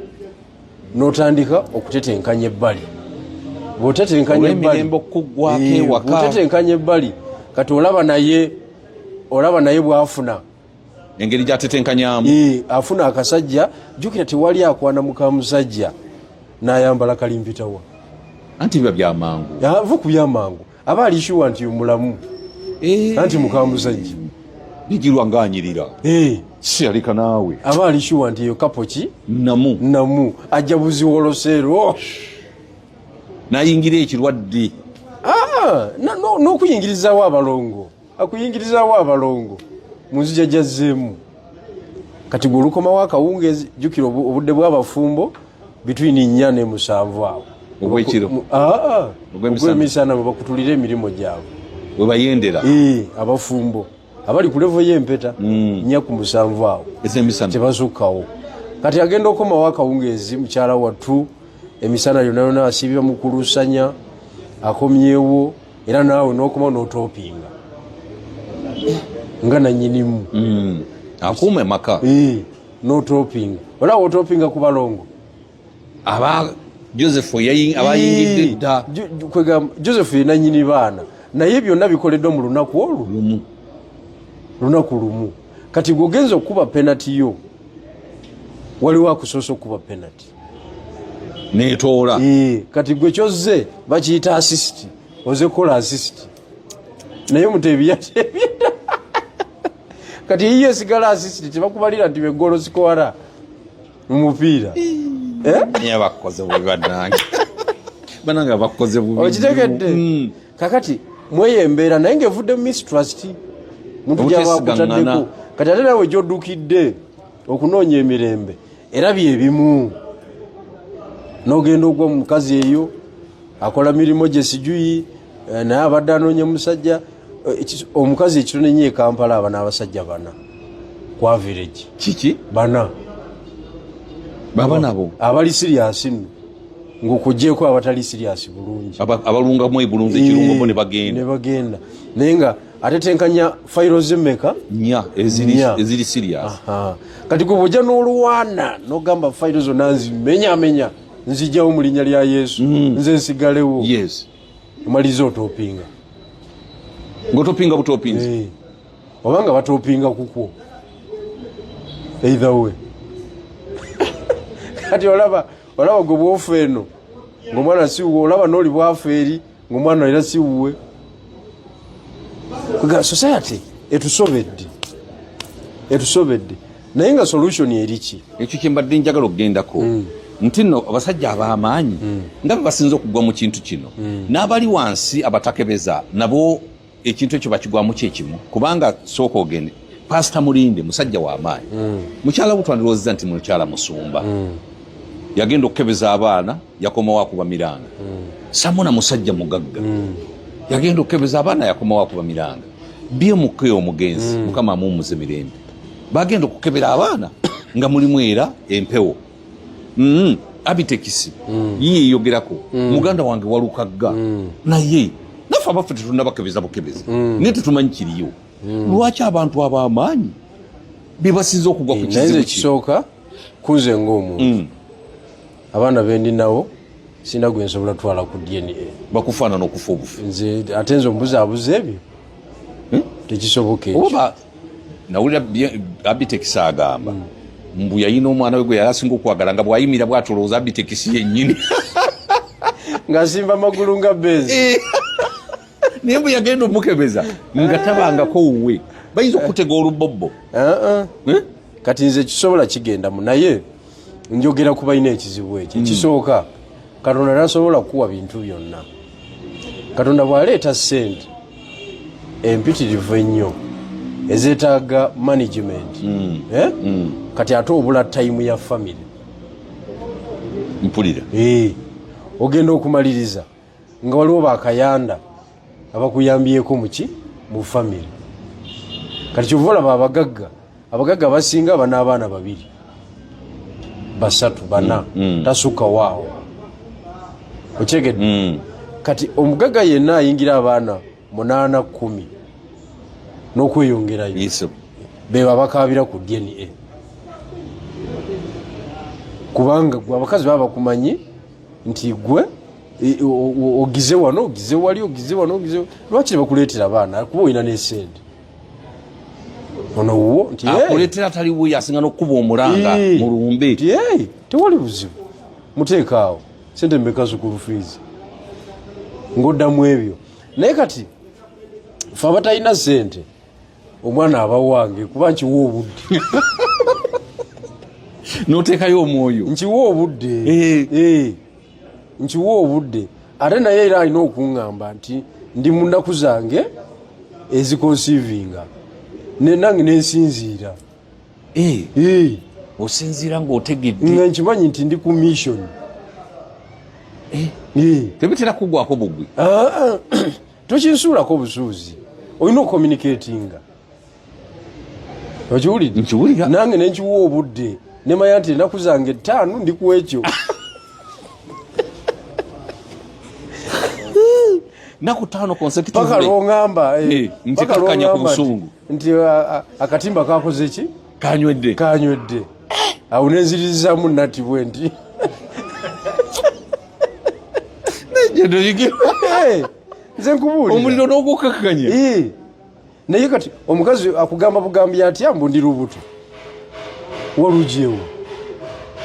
n'otandika okutetenkanya ebbali bw'otetenkanya ebbali kati olaba naye bw'afuna engeri gyatetenkanyamu afuna akasajja jjukira tewali akwana muka musajja n'ayambala kalimpitawa anti biba byamangu ava ku byamangu aba alishuwa nti omulamu anti muka musajja bigirwa nganyirira si alika naawe aba alishuwa nti eyo kapoki namu ajja buziwolosero nayingira ekirwadde n'okuyingirizaawo abalongo akuyingirizaawo abalongo munzija jazzeemu kati gwe olukomawo akawungeezi jjukira obudde bw'abafumbo between 4 ne 7 awo obwekiro ogw'emisana bwe bakutulira emirimu gyabwe bwe bayendera abafumbo abali ku levo y'empeta 4 ku 7 awo tebasukkawo kati agenda okomawo akawungeezi mukyala wattu emisana yonna asiibira mu kulusanya akomyewo era naawe n'okomawo n'otoopinga nga nanyinimu akuuma emaka n'otoopinga olaba otoopinga ku balongo aba Joseph abayingidde dda Joseph ye nanyini baana naye byonna bikoleddwa mu lunaku lumu kati gwogenza okuba penalty yo waliwo akusoosa okuba penalty netoola kati gwe kyozze bakiyita assist oze kola assist naye Mutebi kati yiye esigala assist tebakubalira nti begolo zikola mu mupiira bakoze bananga bakoze bubi okitegedde kakati mweyembeera naye ng'evudde mistrust muntu gyabakutaddeko kati ate nawe gy'oddukidde okunoonya emirembe era byebimu n'ogenda ogwa mu mukazi eyo akola mirimu gye sijuyi naye abadde anoonya musajja omukazi ekitone nnyo e Kampala aba n'abasajja 4 ku average kiki 4 baba nabo abali serious nno ng'okuggyeko abatali serious bulungi abalungamu ebulunzi ekirungo bo ne bagenda naye nga atetenkanya fayiro zemmeka 4 eziri serious kati gwe bw'ojja n'olwana n'ogamba fayiro zonna nzimenyamenya nzijjawo mu linnya lya Yesu nze nsigalewo omaliza otoopinga ng'otopinga butopinzi obanga batoopinga kukwo either way kati olaba gwe bwofu eno ng'omwana siwuwe olaba n'oli bwafu eri ng'omwana era siwuwe society etusobedde naye nga solution eriki ekyo kyembadde njagala okugendako nti nno abasajja ab'amaanyi ndaba basinza okugwa mu kintu kino n'abali wansi abatakebeza nabo ekintu ekyo bakigwamu kyekimu kubanga sooka ogende pasita Mulinde musajja w'amaanyi mukyala butwandirowooza nti mukyala musumba yagenda okukebeza abaana yakomawo akuba miranga Samuna musajja mugagga yagenda okukebeza abaana yakomawo akuba miranga byemuke omugenzi mukama amumuze mirembe bagenda okukebera abaana nga mulimu era empewo abitekisi yiye yogerako muganda wange walukagga naye naffe abaffe tetunabakebeza bukebezi naye tetumanyi kiriyo lwaki abantu ab'amaanyi bebasinza okugwa ku kizibu ekisooka kuze ng'omuntu abaana bendi nawo sina gwe nsobola twala ku DNA bakufaanana okufa obufi nze ate nze omubuzaabuza ebyo tekisoboka ekyo nawulira abitekisi agamba mbu yayina omwana we gwe yalasinga okwagala nga bwayimira bwatolooza bitekisi yennyini ng'asimba magulu nga bezi naye bwe yagenda omukebeza nga tabangako wuwe bayinza okutega olubobbo. Kati nze kisobola kigendamu naye njogera ku balina ekizibu ekyo. Ekisooka Katonda tasobola kuwa bintu byonna. Katonda bw'aleeta ssente empitirivu ennyo ezeetaaga management kati ate obula time ya family mpulira ogenda okumaliriza nga waliwo bakayanda abakuyambyeko mu family. Kati kyova olaba abagagga basinga bana abaana babiri basatu bana tasukka waawo okyegedde. Kati omugagga yenna ayingira abaana 8-10 n'okweyongerayo beba bakabira ku DNA kubanga gwe abakazi baba bakumanyi nti gwe ogize wano ogize wali ogize wano ogize lwaki bakuleetera abaana kuba olina n'esente ono wo nti akuleetera tali wuyo asinga n'okkuba omulanga mu lumbe tewali buzibu muteekaawo sente mmeka school fees ng'oddamu ebyo. Naye kati fe abatalina sente omwana aba wange kuba nkiwa obudde n'oteekayo omwoyo nkiwa obudde nkiwa obudde ate naye era alina okuŋŋamba nti ndi mu nnaku zange ezikonseivinga nange nensinziira osinziira ng'otegedde nga nkimanyi nti ndi ku mission tebitera kugwako bugwi tokinsuulako busuuzi olina okucommunicatinga okiwulidde nkiwulira nange nenkiwa obudde nemanya nti ennaku zange 5 ndi ku ekyo naku 5 consecutive paka lwongamba nti kakanya ku busungu nti akatimba kakoze ki kanywedde awo nenzirizamu nati bwe nti nze nkubuulira omuliro n'ogukakanya naye kati omukazi akugamba bugambi atya mbu ndi lubuto walujewo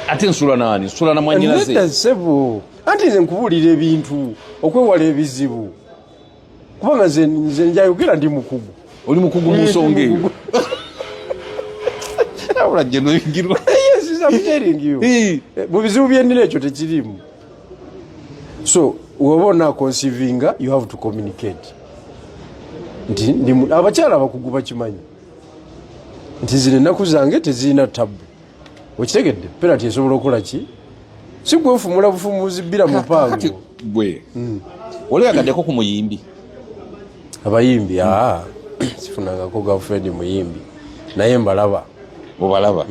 ate nsula nani nsula na mwanyinaze nedda ssebo anti nze nkubuulira ebintu okwewala ebizibu kubanga nze njayogera ndi mukugu oli mukugu mu nsonga eyo olajje noyingirwa mu bizibu byennina ekyo tekirimu. So wabona conceivinga you have to communicate nti abakyala abakugu bakimanyi nti zino ennaku zange tezirina tabu okitegedde penalty esobola okukola ki si kwefumula bufumuzi bbira mupango bwe oleyagaddeko ku muyimbi abayimbi sifunangako girlfriend muyimbi naye mbalaba obalaba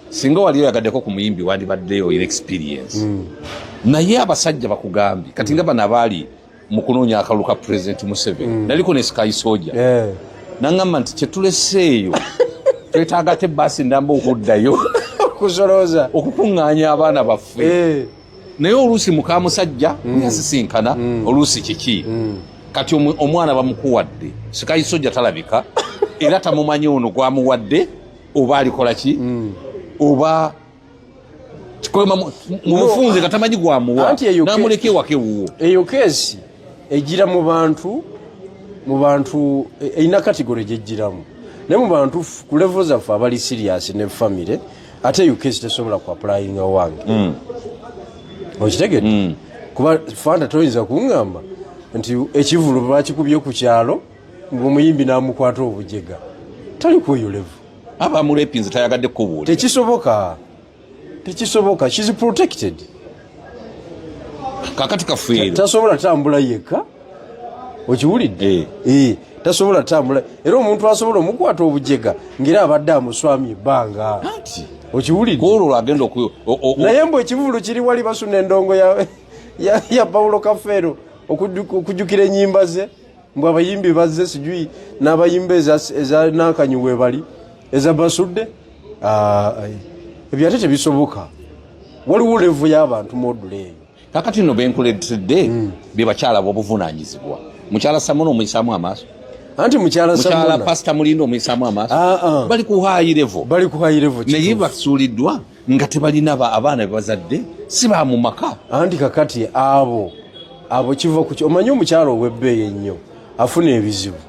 singa wali oyagaddeko ku muyimbi wandibaddeyo oyina experience naye abasajja bakugambye kati nga bano abaali mu kunoonya akalulu ka President Museveni naliko ne Sky Soldier nangamba nti kyetuleseeyo twetaaga te baasi ndamba okuddayo kusolooza okukuŋŋaanya abaana baffe naye oluusi mukamusajja yasisinkana oluusi kiki kati omwana bamukuwadde Sky Soldier talabika era tamumanyi ono gwamuwadde oba alikola ki oba mu bufunze katamanyi gwamuwa namuleka ewaka ewuwo. Eyo keesi egira mu bantu erina kategori gyegiramu naye mu bantu ku level zaffe abali serious ne family ate eyo keesi tesobola ku applyinga wange okitegedde kuba fanda toyinza kuŋŋamba nti ekivulu bakikubye ku kyalo ng'omuyimbi n'amukwata obujega tali ku eyo level abamulepinze tayagadde kubuulira tekisoboka she's protected kakati kafeero tasobola tambula yekka okiwulidde tasobola tambula era omuntu asobola omukwata obujega ngera abadde amuswamye ebbanga okiwulidde olwo agenda naye mbu ekivulu kiri wali basuna endongo ya Paulo Kafeero okujjukira ennyimba ze mbu abayimbi bazze sijui n'abayimba eza nakanyuwe bali eza basudde ebyo ate tebisoboka waliwo levu y'abantu module eyo kakati nno benkuletedde bye bakyala b'obuvunaanyizibwa mukyala Samono omuyisaamu amaaso anti mukyala pastor Mulindo omuyisamu amaaso bali ku high level naye basuuliddwa nga tebalina abaana bebazadde si ba mu maka anti kakati abo kiva ku omanyi omukyala ow'ebbeeyi ennyo afuna ebizibu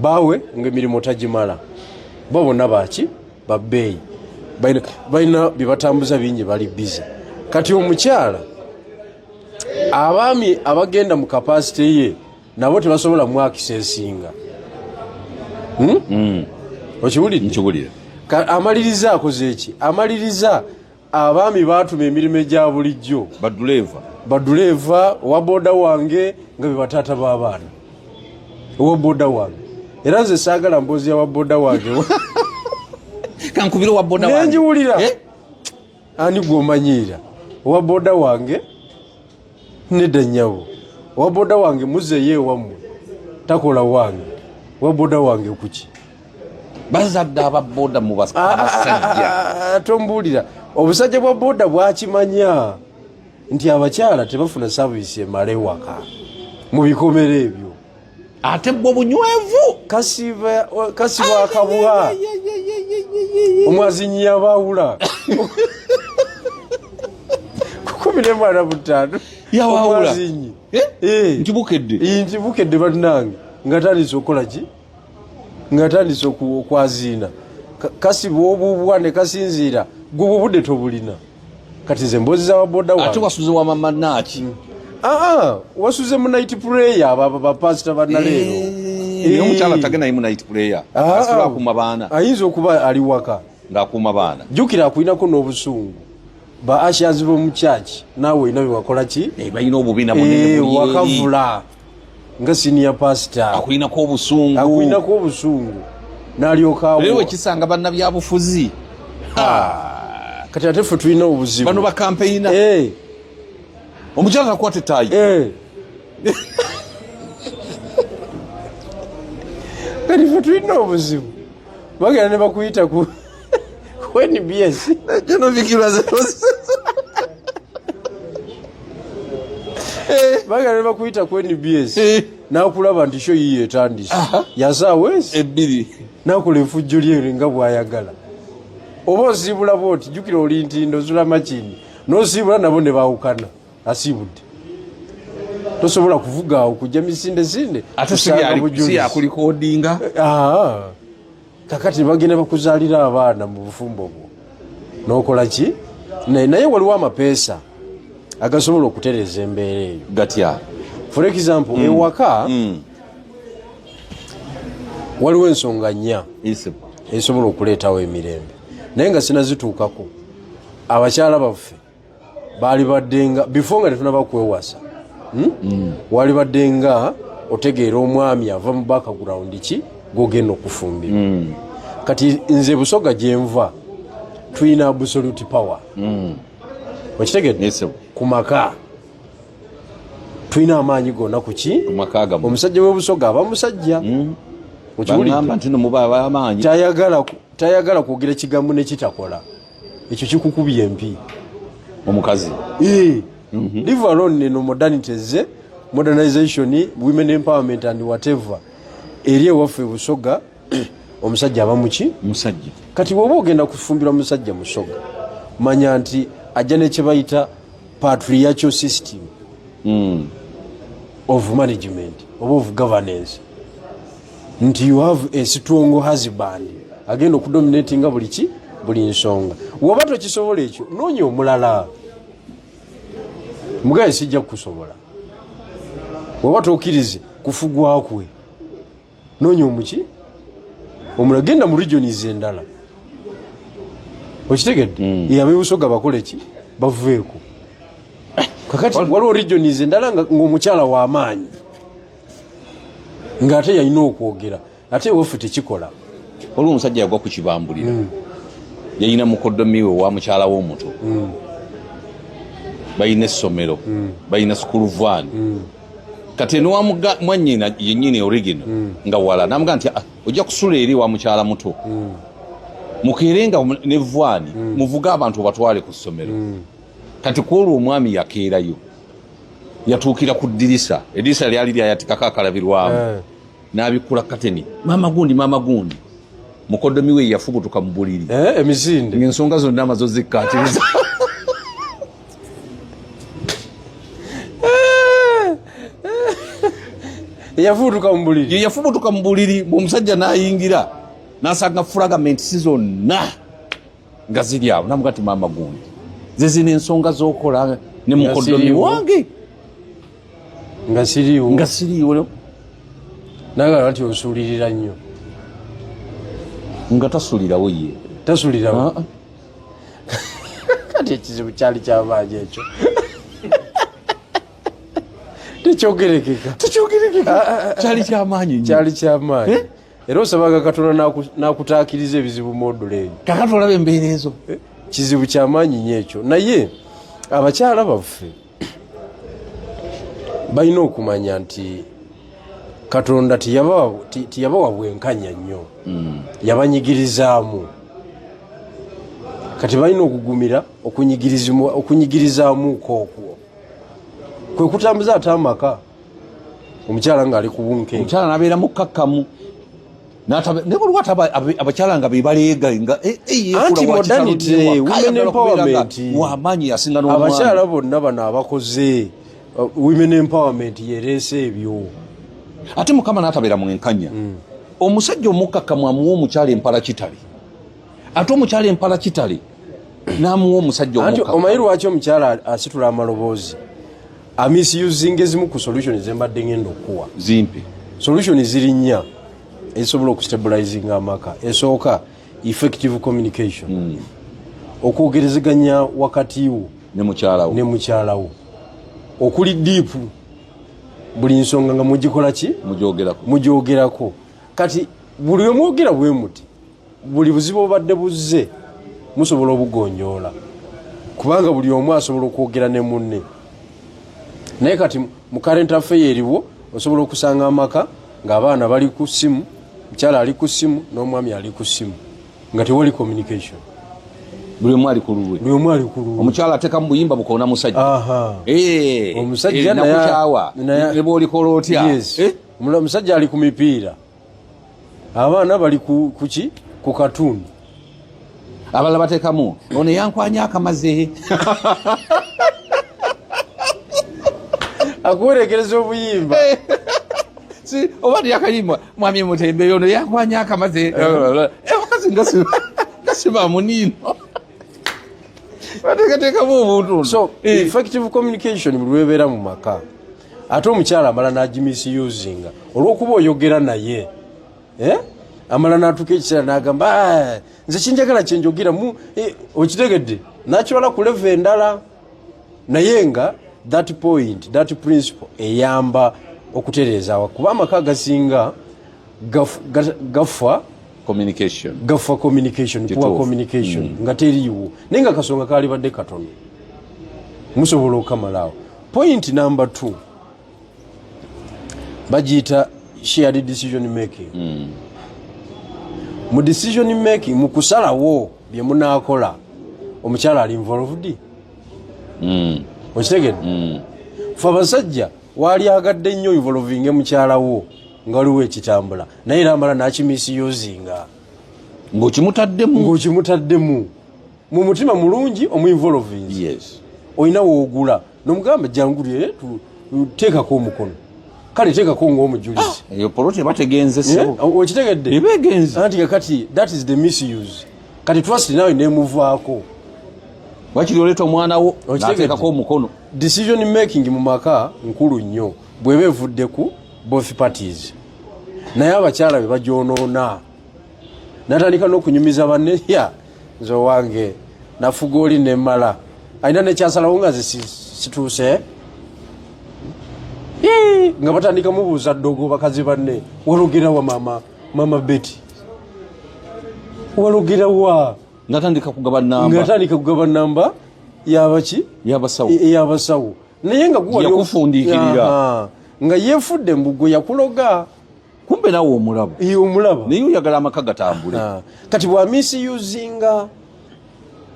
bawe ng'emirimu tagimala bo bonna baki babbeeyi balina byebatambuza bingi bali bizi kati omukyala abaami abagenda mu kapasite ye nabo tebasobola mwakisa ensinga okiwulidde amaliriza akoze eki amaliriza abaami baatuma emirimu egya bulijjo baduleeva owa boda wange nga bebataata b'abaana owa boda wange era nze saagala mboozi yawa boda wange kankubira owa boda wange nenjiwulira ani gwomanyiira owa boda wange nedda nnyabo owa boda wange muzeeyo ewammwe takola wange owa boda wange kuki bazadde ababoda mu basajja tombuulira obusajja bwa boda bwakimanya nti abakyala tebafuna saavisi emala ewaka mu bikomero ebyo ate bwo bunywevu kasiba akabwa omwazinyi yabaawula 15 yawawula nti bukedde bannange nga tandise okukola ki nga tandise okwaziina kasiba obuubwa ne kasinziira gwe obudde tobulina kati nze mbozi za baboda wange ate wasuze wa mama naki wasuze mu night prayer aba bapasita bannaleero omukyala tagenda mu night prayer asula akuma baana ayinza okuba ali waka ng'akuma baana jjukira akulinako n'obusungu ba ashazi b'omu church naawe olina byewakola ki balina obubiina bunene wakavula nga senior pastor akulinako obusungu n'alyokawo leero ekisanga bannabyabufuzi kati ate ffe tulina obuzibu bano bakampeyina omukyala takwata ettaayi kati ffe tulina obuzibu bagenda ne bakuyita ku NBS bagenda ne bakuyita ku NBS n'akulaba nti sho yiye etandise yazaaweesi ebbiri n'akola efujjo lyeri nga bw'ayagala oba osiibula bwoti jjukira oli ntindo zula makindi n'osiibula nabo ne baawukana asiibudde tosobola kuvuga awo kujja misindesinde ate si yakulikoodinga kakati bagenda bakuzaalira abaana mu bufumbo bwo n'okola ki naye waliwo amapeesa agasobola okutereeza embeera eyo gatya for example ewaka waliwo ensonga nnya ezisobola okuleetawo emirembe naye nga sinazituukako abakyala baffe baali baddenga before nga tetunaba kwewasa wali baddenga otegeera omwami ava mu background ki gogenda okufumbirwa kati nze Busoga gyenva tulina absolute power okitegedde ku maka tulina amaanyi gonna kuki omusajja w'Obusoga aba musajja tayagala kwogera kigambo nekitakola ekyo kikukubya empi omukazi leave alone neno modernization women empowerment and whatever eri ewaffe Busoga omusajja aba muki musajja kati woba ogenda kufumbira musajja Musoga manya nti ajja nekye bayita patriarchal system of management oba of governance nti you have a strong husband agenda okudominatinga buli nsonga woba tokisobola ekyo noonya omulala mugaye sijja kukusobola woba tokkirize kufugwa kwe noonya omuki omulala genda mu regions endala okitegedde yabe Busoga bakole ki baveeko kakati waliwo regions endala ng'omukyala w'amaanyi ng'ate yalina okwogera ate ewaffe tekikola waliwo omusajja yagwa ku kibambulira yayina mukoddomiwe wa mukyala w'omuto balina essomero balina sukulu vaani kati ne mwanyina yennyini origino nga wala namuga nti ojja kusula eri wa mukyala muto mukeerenga ne vaani muvuge abantu obatwale ku ssomero kati kwolwo omwami yakeerayo yatuukira ku ddirisa eddirisa lyali lyayatikako akalabirwamu n'abikula kateni mama gundi mukoddomi we yafubutuka mu buliri emisinde ng'ensonga zonna amazo zikkaatiriza yafubutuka mu buliri omusajja n'ayingira n'asanga fragment si zonna nga ziri awo namuga ti mama gundi zezina ensonga z'okola ne mukoddomi wange nga siriiwo nagala nti osuulirira nnyo nga tasulirawo ye tasulirawo kati ekizibu kyali kyamaanyi ekyo tekyogerekeka kyali kyamaanyi era osabaga Katonda n'akutaakiriza ebizibu modula ebyo kakati olaba embeera ezo kizibu kyamaanyi nnyo ekyo naye abakyala baffe balina okumanya nti Katonda tiyabawa bwenkanya nnyo yabanyigirizaamu kati balina okugumira okunyigirizaamuko okwo kwe kutambuza ate amaka omukyala ng'ali ku bunkenke omukyala n'abeera mukkakkamu nebulwati abakyala nga bebaleega nga anti modernity women empowerment wamaanyi yasinga abakyala bonna bano abakoze women empowerment yereese ebyo ate mukama n'atabeera mwenkanya omusajja omukkakkamu amuwa omukyala empala kitale ate omukyala empala kitale n'amuwa omusajja omukkakkamu omanyi lwaki omukyala asitula amaloboozi amisusing ezimu ku solution zembadde ngenda okuwa zimpe solution ziri nnya ezisobola okustabilizing amaka esooka effective communication okwogerezeganya wakati wo ne mukyalawo okuli deep buli nsonga nga mugikola ki mugyogerako kati buli omwogera bwe muti buli buzibu obadde buzze musobola obugonjoola kubanga buli omu asobola okwogera ne munne naye kati mu current affair eriwo osobola okusanga amaka ng'abaana bali ku ssimu mukyala ali ku ssimu n'omwami ali ku ssimu nga tewali communication buli omu ali ku lulwe omukyala ateeka mu buyimba bukoona musajja omusajja nakukyawa ne bwolikola otya omusajja ali ku mipiira abaana bali kuki ku katundu abalala bateekamu ono yankwanya akamaze akuwerekereza obuyimba oba yakayimba mwami Mutembe ono yankwanya akamaze abakazi ngasiba muniino bateekateekamu obuntu so effective communication buli webeera mu maka ate omukyala amala n'agimisusinga olw'okuba oyogera naye amala n'atuuka ekiseera n'agamba nze kinjagala kyenjogera okitegedde nakiwala ku leve endala naye nga that point that principle eyamba okutereeza kuba amaka agasinga gafa communication poor communication nga teriiwo naye nga kasonga kaali badde katono musobola okukamalaawo. Point number 2 bagiyita shared decision making. Mu decision making mu kusalawo bye munaakola omukyala ali involved. Okitegedde? Fa basajja wali agadde nnyo involving mukyala wo nga waliwo ekitambula naye era amala n'akimisusinga ng'okimutaddemu mu mutima mulungi omuinvolving. Yes. Oyina woogula n'omugamba jangulire teekako omukono kale teekako ng'omujulizi eyo poloti bategenze sebo okitegedde ebegenze anti kakati that is the misuse kati trust nawe nemuvaako wakiri oleeta omwana wo n'ateekako omukono. Decision making mu maka nkulu nnyo bw'eba evudde ku both parties naye abakyala be bagyonoona natandika n'okunyumiza banne nze owange nafuga oli nemmala alina nekyasalawo nga ze situuse nga batandika mubuuza ddogo bakazi banne walogerawa mama Betty walogerawa ngatandika kugaba namba yabaki yabasawo naye nga yakufundiikirira nga yeefudde mbugo yakuloga kumbe nawe omulaba naye oyagala amaka gatambule. Kati bwa misusinga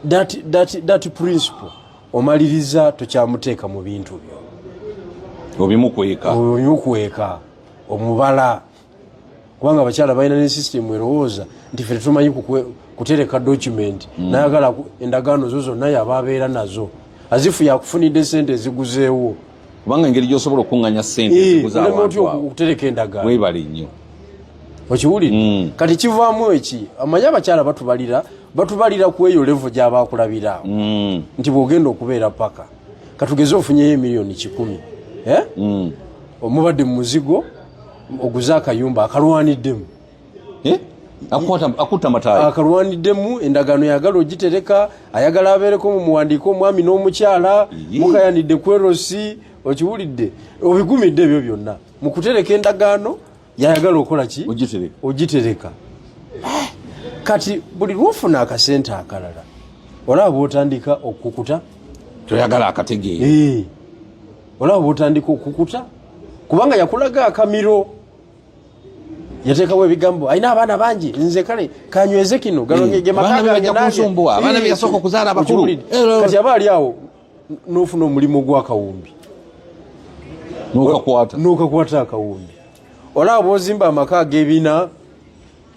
that principle omaliriza tokyamuteeka mu bintu byo obimukweka omubala kubanga abakyala balina ne system erowooza nti ffe tumanyi kutereka document nayagala endagaano zo zonna yababeera nazo azifu yakufunidde sente eziguzeewo kubanga engeri gy'osobola okuŋŋanya sente eziguza abantu okutereka endagaano weebale nnyo okiwulire kati kivaamu eki amanyi abakyala batubalira ku eyo levo gy'abaakulabiraawo nti bw'ogenda okubeera paka katugeze ofunyeyo emiliyoni 10 omubadde mu muzigo oguze akayumba akalwaniddemu akutta matayi akalwaniddemu endagaano yagala ogitereka ayagala abeereko mu muwandiiko omwami n'omukyala mukayanidde kwerosi okiwulidde obigumidde ebyo byonna mu kutereka endagaano yayagala okola ki ogitereka kati buli lwofuna akasente akalala olaba bwotandika okukuta toyagala akategeera olaba bwotandika okukuta kubanga yakulaga akamiro yateekawo ebigambo alina abaana bangi nze kale kanyweze kino abaana beyasooka okuzaala abakulu kati aba ali awo n'ofuna omulimu gw'akawumbi n'okakwata akawumbi olaba bwozimba amaka ag'ebina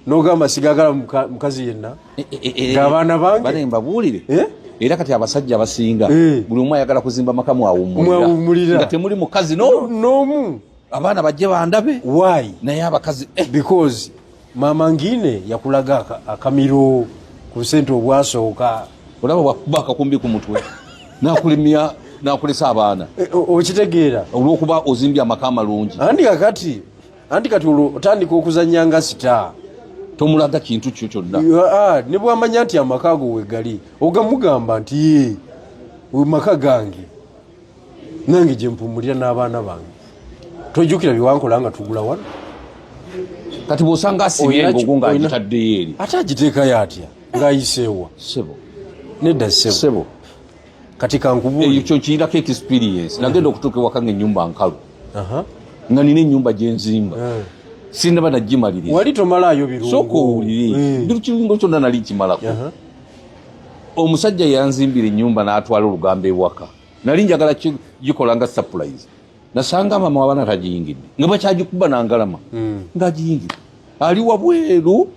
n'ogamba sigagala mukazi yenna ng'abaana bange mbabuulire era kati abasajja abasinga buli omu ayagala kuzimba maka mwawummulira nga temuli mukazi n'omu abaana bajje bandabe why naye abakazi because mama ngine yakulaga akamiro ku sente obwasooka olaba bwakuba akakumbi ku mutwe nakulimya nakulesa abaana okitegeera olwokuba ozimbye amaka amalungi anti kati otandika okuzannya nga sita tomulaga kintu kyo kyonna ne bwamanya nti amaka ago wegali ogamugamba nti ye maka gange nange gye mpumulira n'abaana bange tojjukira byewankola nga tugula wano kati bw'osanga asibye engogo ng'agitaddeyo eri ate agiteekayo atya ng'ayiseewa nedda ssebo kati kankubuulire ekyo kiyirako experience nagenda okutuuka ewaka ng'ennyumba nkalu nga nina ennyumba gye nzimba sinaba nagimaliriza wali tomalaayo birungo sooka owulire buli kirungo kyonna nali kimalako omusajja yanzimbira ennyumba n'atwala olugambo ewaka nali njagala gikola nga surprise nasanga mama wabana tagiyingidde nga bakyagikuba nangalama ng'agiyingidde ali wabweru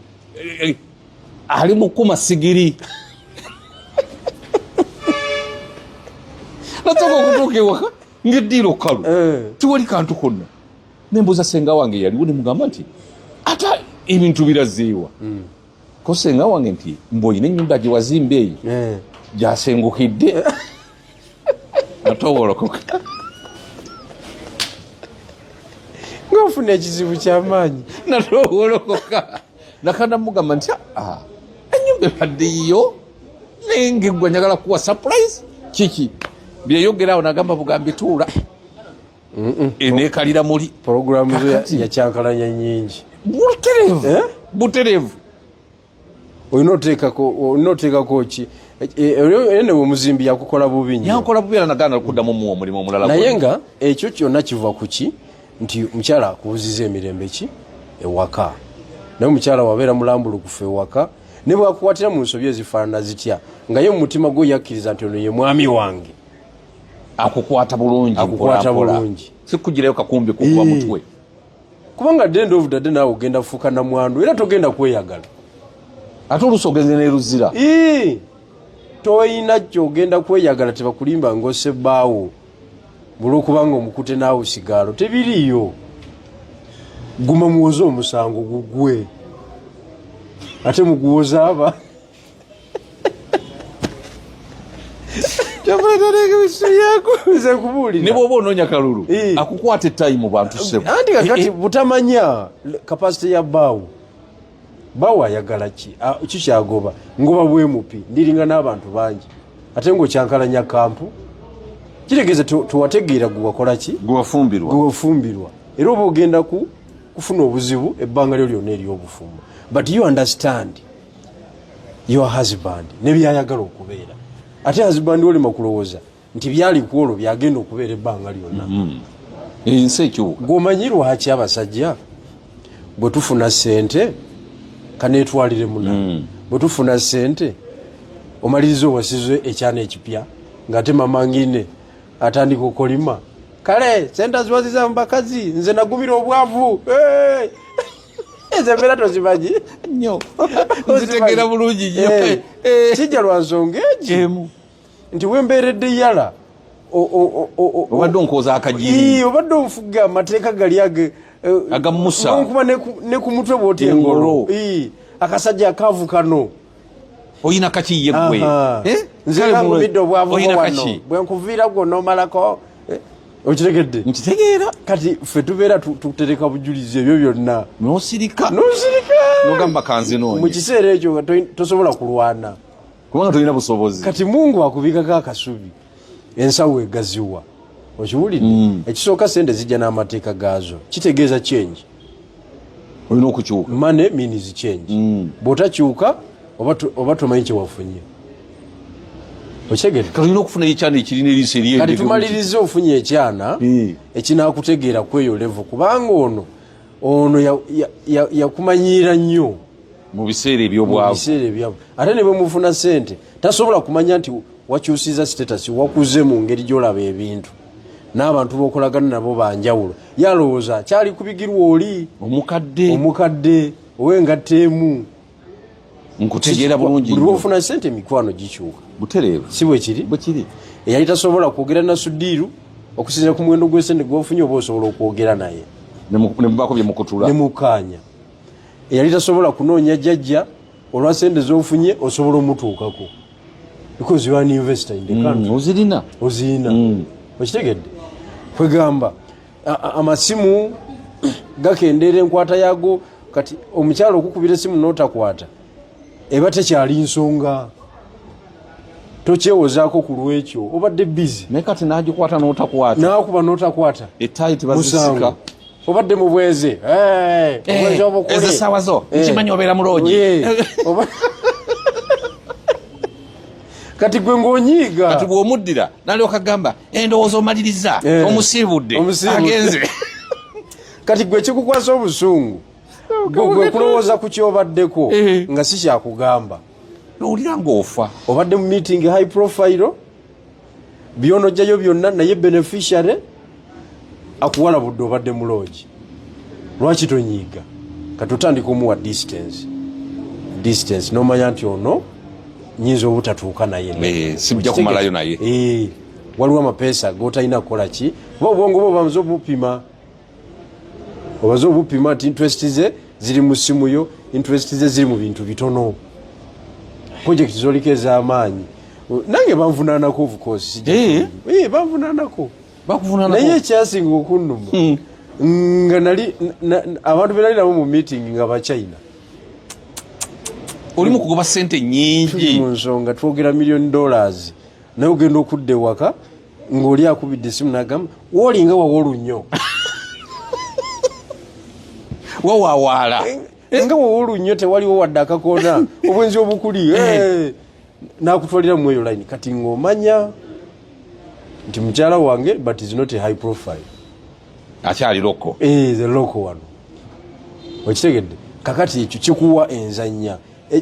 ali mu kkuma sigiri nasooka okutuuka ewaka ng'eddiiro kalu tiwali kantu konna nembuuza senga wange yaliwo nemugamba nti ate ebintu birazeewa ko senga wange nti mbwolina ennyumba gye wazimba eyo gyasengukidde natowolokoka ng'ofuna ekizibu ky'amaanyi natowolokoka nakanamugamba nti ennyumba ebaddeyo naye ngegwa njagala kuwa surprise kiki byeyogerawo nagamba bugambi tuula eneekalira muli porogulamu yakyankalanya nyingi butereevu olina oteekako ki ene omuzimbi yakukola bubi nnyo yankola bubi era nagana kuddamu muwa omulimu omulala naye nga ekyo kyonna kiva ku ki nti mukyala akubuziza emirembe ki ewaka naye omukyala wabeera mulambulukufu ewaka ne bwakukwatira mu nsobi ezifaanana zitya nga ye mu mutima gwe yakkiriza nti ono ye mwami wange akukwata bulungi sikugirayo kakumbi kukuba mutwe kubanga dende ovudadde naawe ogenda kufuuka namwandu era togenda kweyagala ate oluusi ogenze neruzira toyina kyogenda kweyagala tebakulimba ngose bbaawo bulwokubanga omukute naawe sigaalo tebiriyo guma muwoze omusango gugwe ate muguwoza aba ne bwoba onoonya kalulu akukwata ettayi mu bantu ssebo anti kakati butamanya kapasite ya bbaawo ayagala kikyagoba ngoba bwemupi ndiringa n'abantu bangi ate ng'okyankalanya kampu kitegeeza tewategeera gwe wakola ki gwe wafumbirwa era oba ogenda kufuna obuzibu ebbanga lyo lyonna ery'obufumbo but you understand your husband ne byayagala okubeera ate husband olima kulowooza nti byali kwolwo byagenda okubeera ebbanga lyonna ensi ekiwuka gwomanyi lwaki abasajja bwe tufuna ssente kaneetwalire muna bwe tufuna ssente omaliriza owasize ekyana ekipya ng'ate mama ngine atandika okolima kale sente ziwaziza mu bakazi nze nagumira obwavu ezemera tozimanyi nnyo nzitegera bulungi nnyo kijja lwa nsonga egi nti wembeeredde yala obadde onkoza akajiri obadde onfuga amateeka gali aga Musa onkuba ne ku mutwe bwoti engolo akasajja akaavu kano oyina kakiye gwe nze nkangumidde obwavu wano bwe nkuviira gwo noomalako okitegedde nkitegeera kati ffe tubeera tutereka bujulizi ebyo byonna nosirika nogamba kanzinoonye mu kiseera ekyo tosobola kulwana kubanga tolina busobozi kati Mungu akubikako akasubi ensawo egaziwa okiwulidde ekisooka sente zijja n'amateeka gaazo kitegeeza change olina okukyuka money means change bw'otakyuka oba tomanyi kyewafunye okitegedde olina okufuna ekyana ekirina eriiso eryeri kati tumaliriza ofunye ekyana ekinaakutegeera kweyo levo kubanga ono yakumanyiira nnyo mu biseera ebyobwavu ate ne bwe mufuna sente tasobola kumanya nti wakyusiza status wakuze mu ngeri gy'olaba ebintu n'abantu b'okolagana nabo banjawulo yalowooza kyali kubigirwa oli omukadde ow'engatta emu nkutegeera bulungi buli lwofuna sente emikwano gikyuka butereevu si bwe kiri eyali tasobola kwogera na Sudiru okusinziira ku muwendo gw'esente gw'ofunye oba osobola okwogera naye ne mubako bye mukutula ne mukaanya eyali tasobola kunoonya jjajja olwa sente z'ofunye osobola omutuukako because you are an investor in the country ozirina okitegedde kwegamba amasimu gakendeera enkwata yago kati omukyalo okukubira esimu n'otakwata eba tekyali nsonga tokyewozaako ku lwekyo obadde busy naye kati n'agikwata n'otakwata n'akuba n'otakwata ettayi tebazisika obadde mu bweze obweze obukole ezo essaawa zo nkimanyi obeera muloogi kati gwe ng'onyiiga kati bw'omuddira nalyoka agamba endowooza omaliriza omusiibudde agenze kati gwe kikukwasa obusungu gwe kulowooza ku kyobaddeko nga si kyakugamba nowulira ng'ofa obadde mu meeting high profile byonojjayo byonna naye beneficiary akuwalabudde obadde mu loogi lwaki tonyiiga kati otandika omuwa distance n'omanya nti ono nyinza obutatuuka naye sijja kumalayo naye waliwo amapeesa gotalina kukola ki oba obwongo bwo bamaze obupima nti interest ze ziri mu simu yo interest ze ziri mu bintu bitono projekiti zoliko ez'amaanyi nange banvunaanako of course banvunaanako naye ekyasinga okunnuma nga nali abantu be nali nabo mu meeting nga bachina oli mu kugoba sente nnyingi mu nsonga twogera $1 million naye ogenda okudda ewaka ng'oli akubidde esimu n'agamba woolinga wawolu nnyo wawawaala nga wawolu nnyo tewaliwo wadde akakoona obwenzi obukuli n'akutwalira mu eyo line kati ng'omanya nti mukyala wange but is not a high profile akyali loko the local wano okitegedde kakati ekyo kikuwa enzanya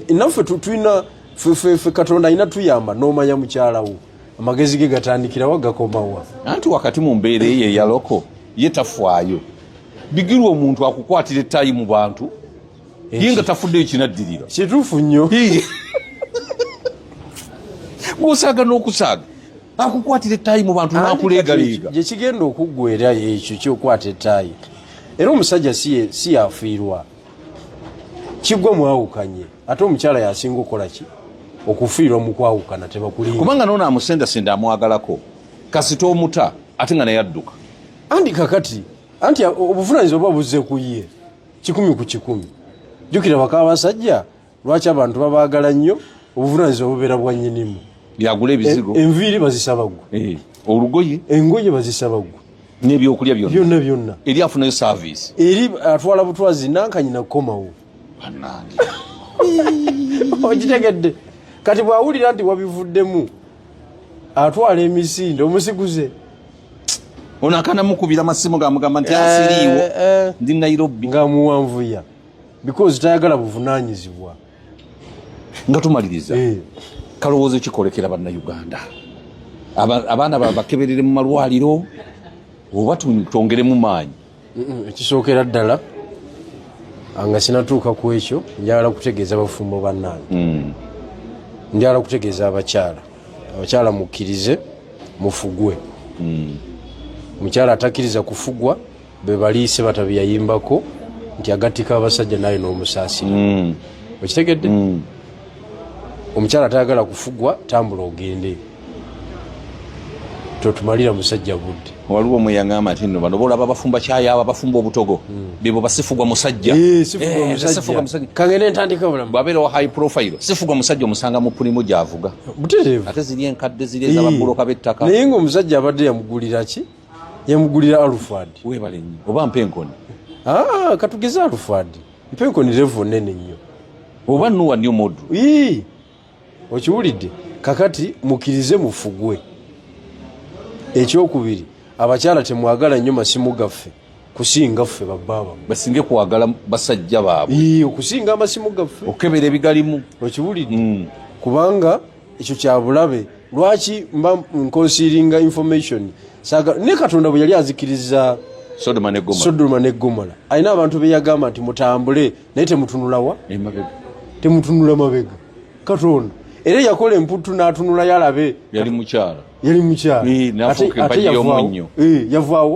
naffe tulina ffe Katonda alina tuyamba n'omanya mukyala wo amagezi ge gatandikirawa gakomawa anti wakati mu mbeera eyo eya loko ye tafaayo bigirwa omuntu akukwatira ettayi mu bantu ye nga tafuddeyo kinaddirira kituufu nnyo gw'osaaga n'okusaaga akukwatira ettayi mu bantu n'akuleegaleega gye kigenda okuggwera ekyo kyokwata ettayi era omusajja si yafiirwa kiggwa mwawukanye ate omukyala yasinga okukola ki okufiirwa mu kwawukana tebakulinda kubanga noona amusendasenda amwagalako kasita omuta ate nga naye adduka andi kakati anti obuvunaanyizibwa buba buzze ku ye 100 ku 100 jjukira baka abasajja lwaki abantu babaagala nnyo obuvunaanyizibwa bubeera bwa nnyinimu byagula ebizigo enviiri bazisaba ggwe olugoye engoye bazisaba ggwe n'ebyokulya byonna eri afunayo saavisi eri atwala butwazi nankanyina kukomawo bannange okitegedde kati bw'awulira nti wabivuddemu atwala emisinde omusiguze ono akanamukubira amasimu gamugamba nti asiriiwo ndi Nairobi ng'amuwanvuya because tayagala buvunaanyizibwa nga tumaliriza kalowoozo kikolekera bannayuganda abaana bakeberere mu malwaliro oba twongeremu maanyi ekisookera ddala nga sinatuuka ku ekyo njagala kutegeeza abafumbo bannange njagala kutegeeza abakyala mukkirize mufugwe mukyala atakkiriza kufugwa be baliise batabiyayimbako nti agattika abasajja naye n'omusaasira okitegedde omukyala atayagala kufugwa tambula ogende totumalira musajja budde waliwo mwe yaŋŋamba nti nno bano bolaba abafumba kyayaaba abafumba obutogo bebo basifugwa musajja kangende ntandika bulamu bwabeera wa high profile sifugwa musajja omusanga mu pulimu gyavuga butereevu ate ziri enkadde ziri ez'ababuloka b'ettaka naye ng'omusajja abadde yamugulira ki yamugulira alufadi weebale nnyo oba mpenkoni katugeze alufadi mpenkoni revu nene nnyo oba nuwa nnyo moddu okiwulidde kakati mukkirize mufugwe ekyokubiri abakyala temwagala nnyo masimu gaffe kusinga ffe babbaaba basinge kwagala basajja baabwe okusinga amasimu gaffe okebera ebigalimu okiwulidde kubanga ekyo kyabulabe lwaki mba nkonsiringa information ne katonda bwe yali azikiriza Sodoma ne Gomora alina abantu beyagamba nti mutambule naye temutunulawa temutunula mabega katonda era yakola emputu n'atunula yalabe yali mukyala ate yavaawo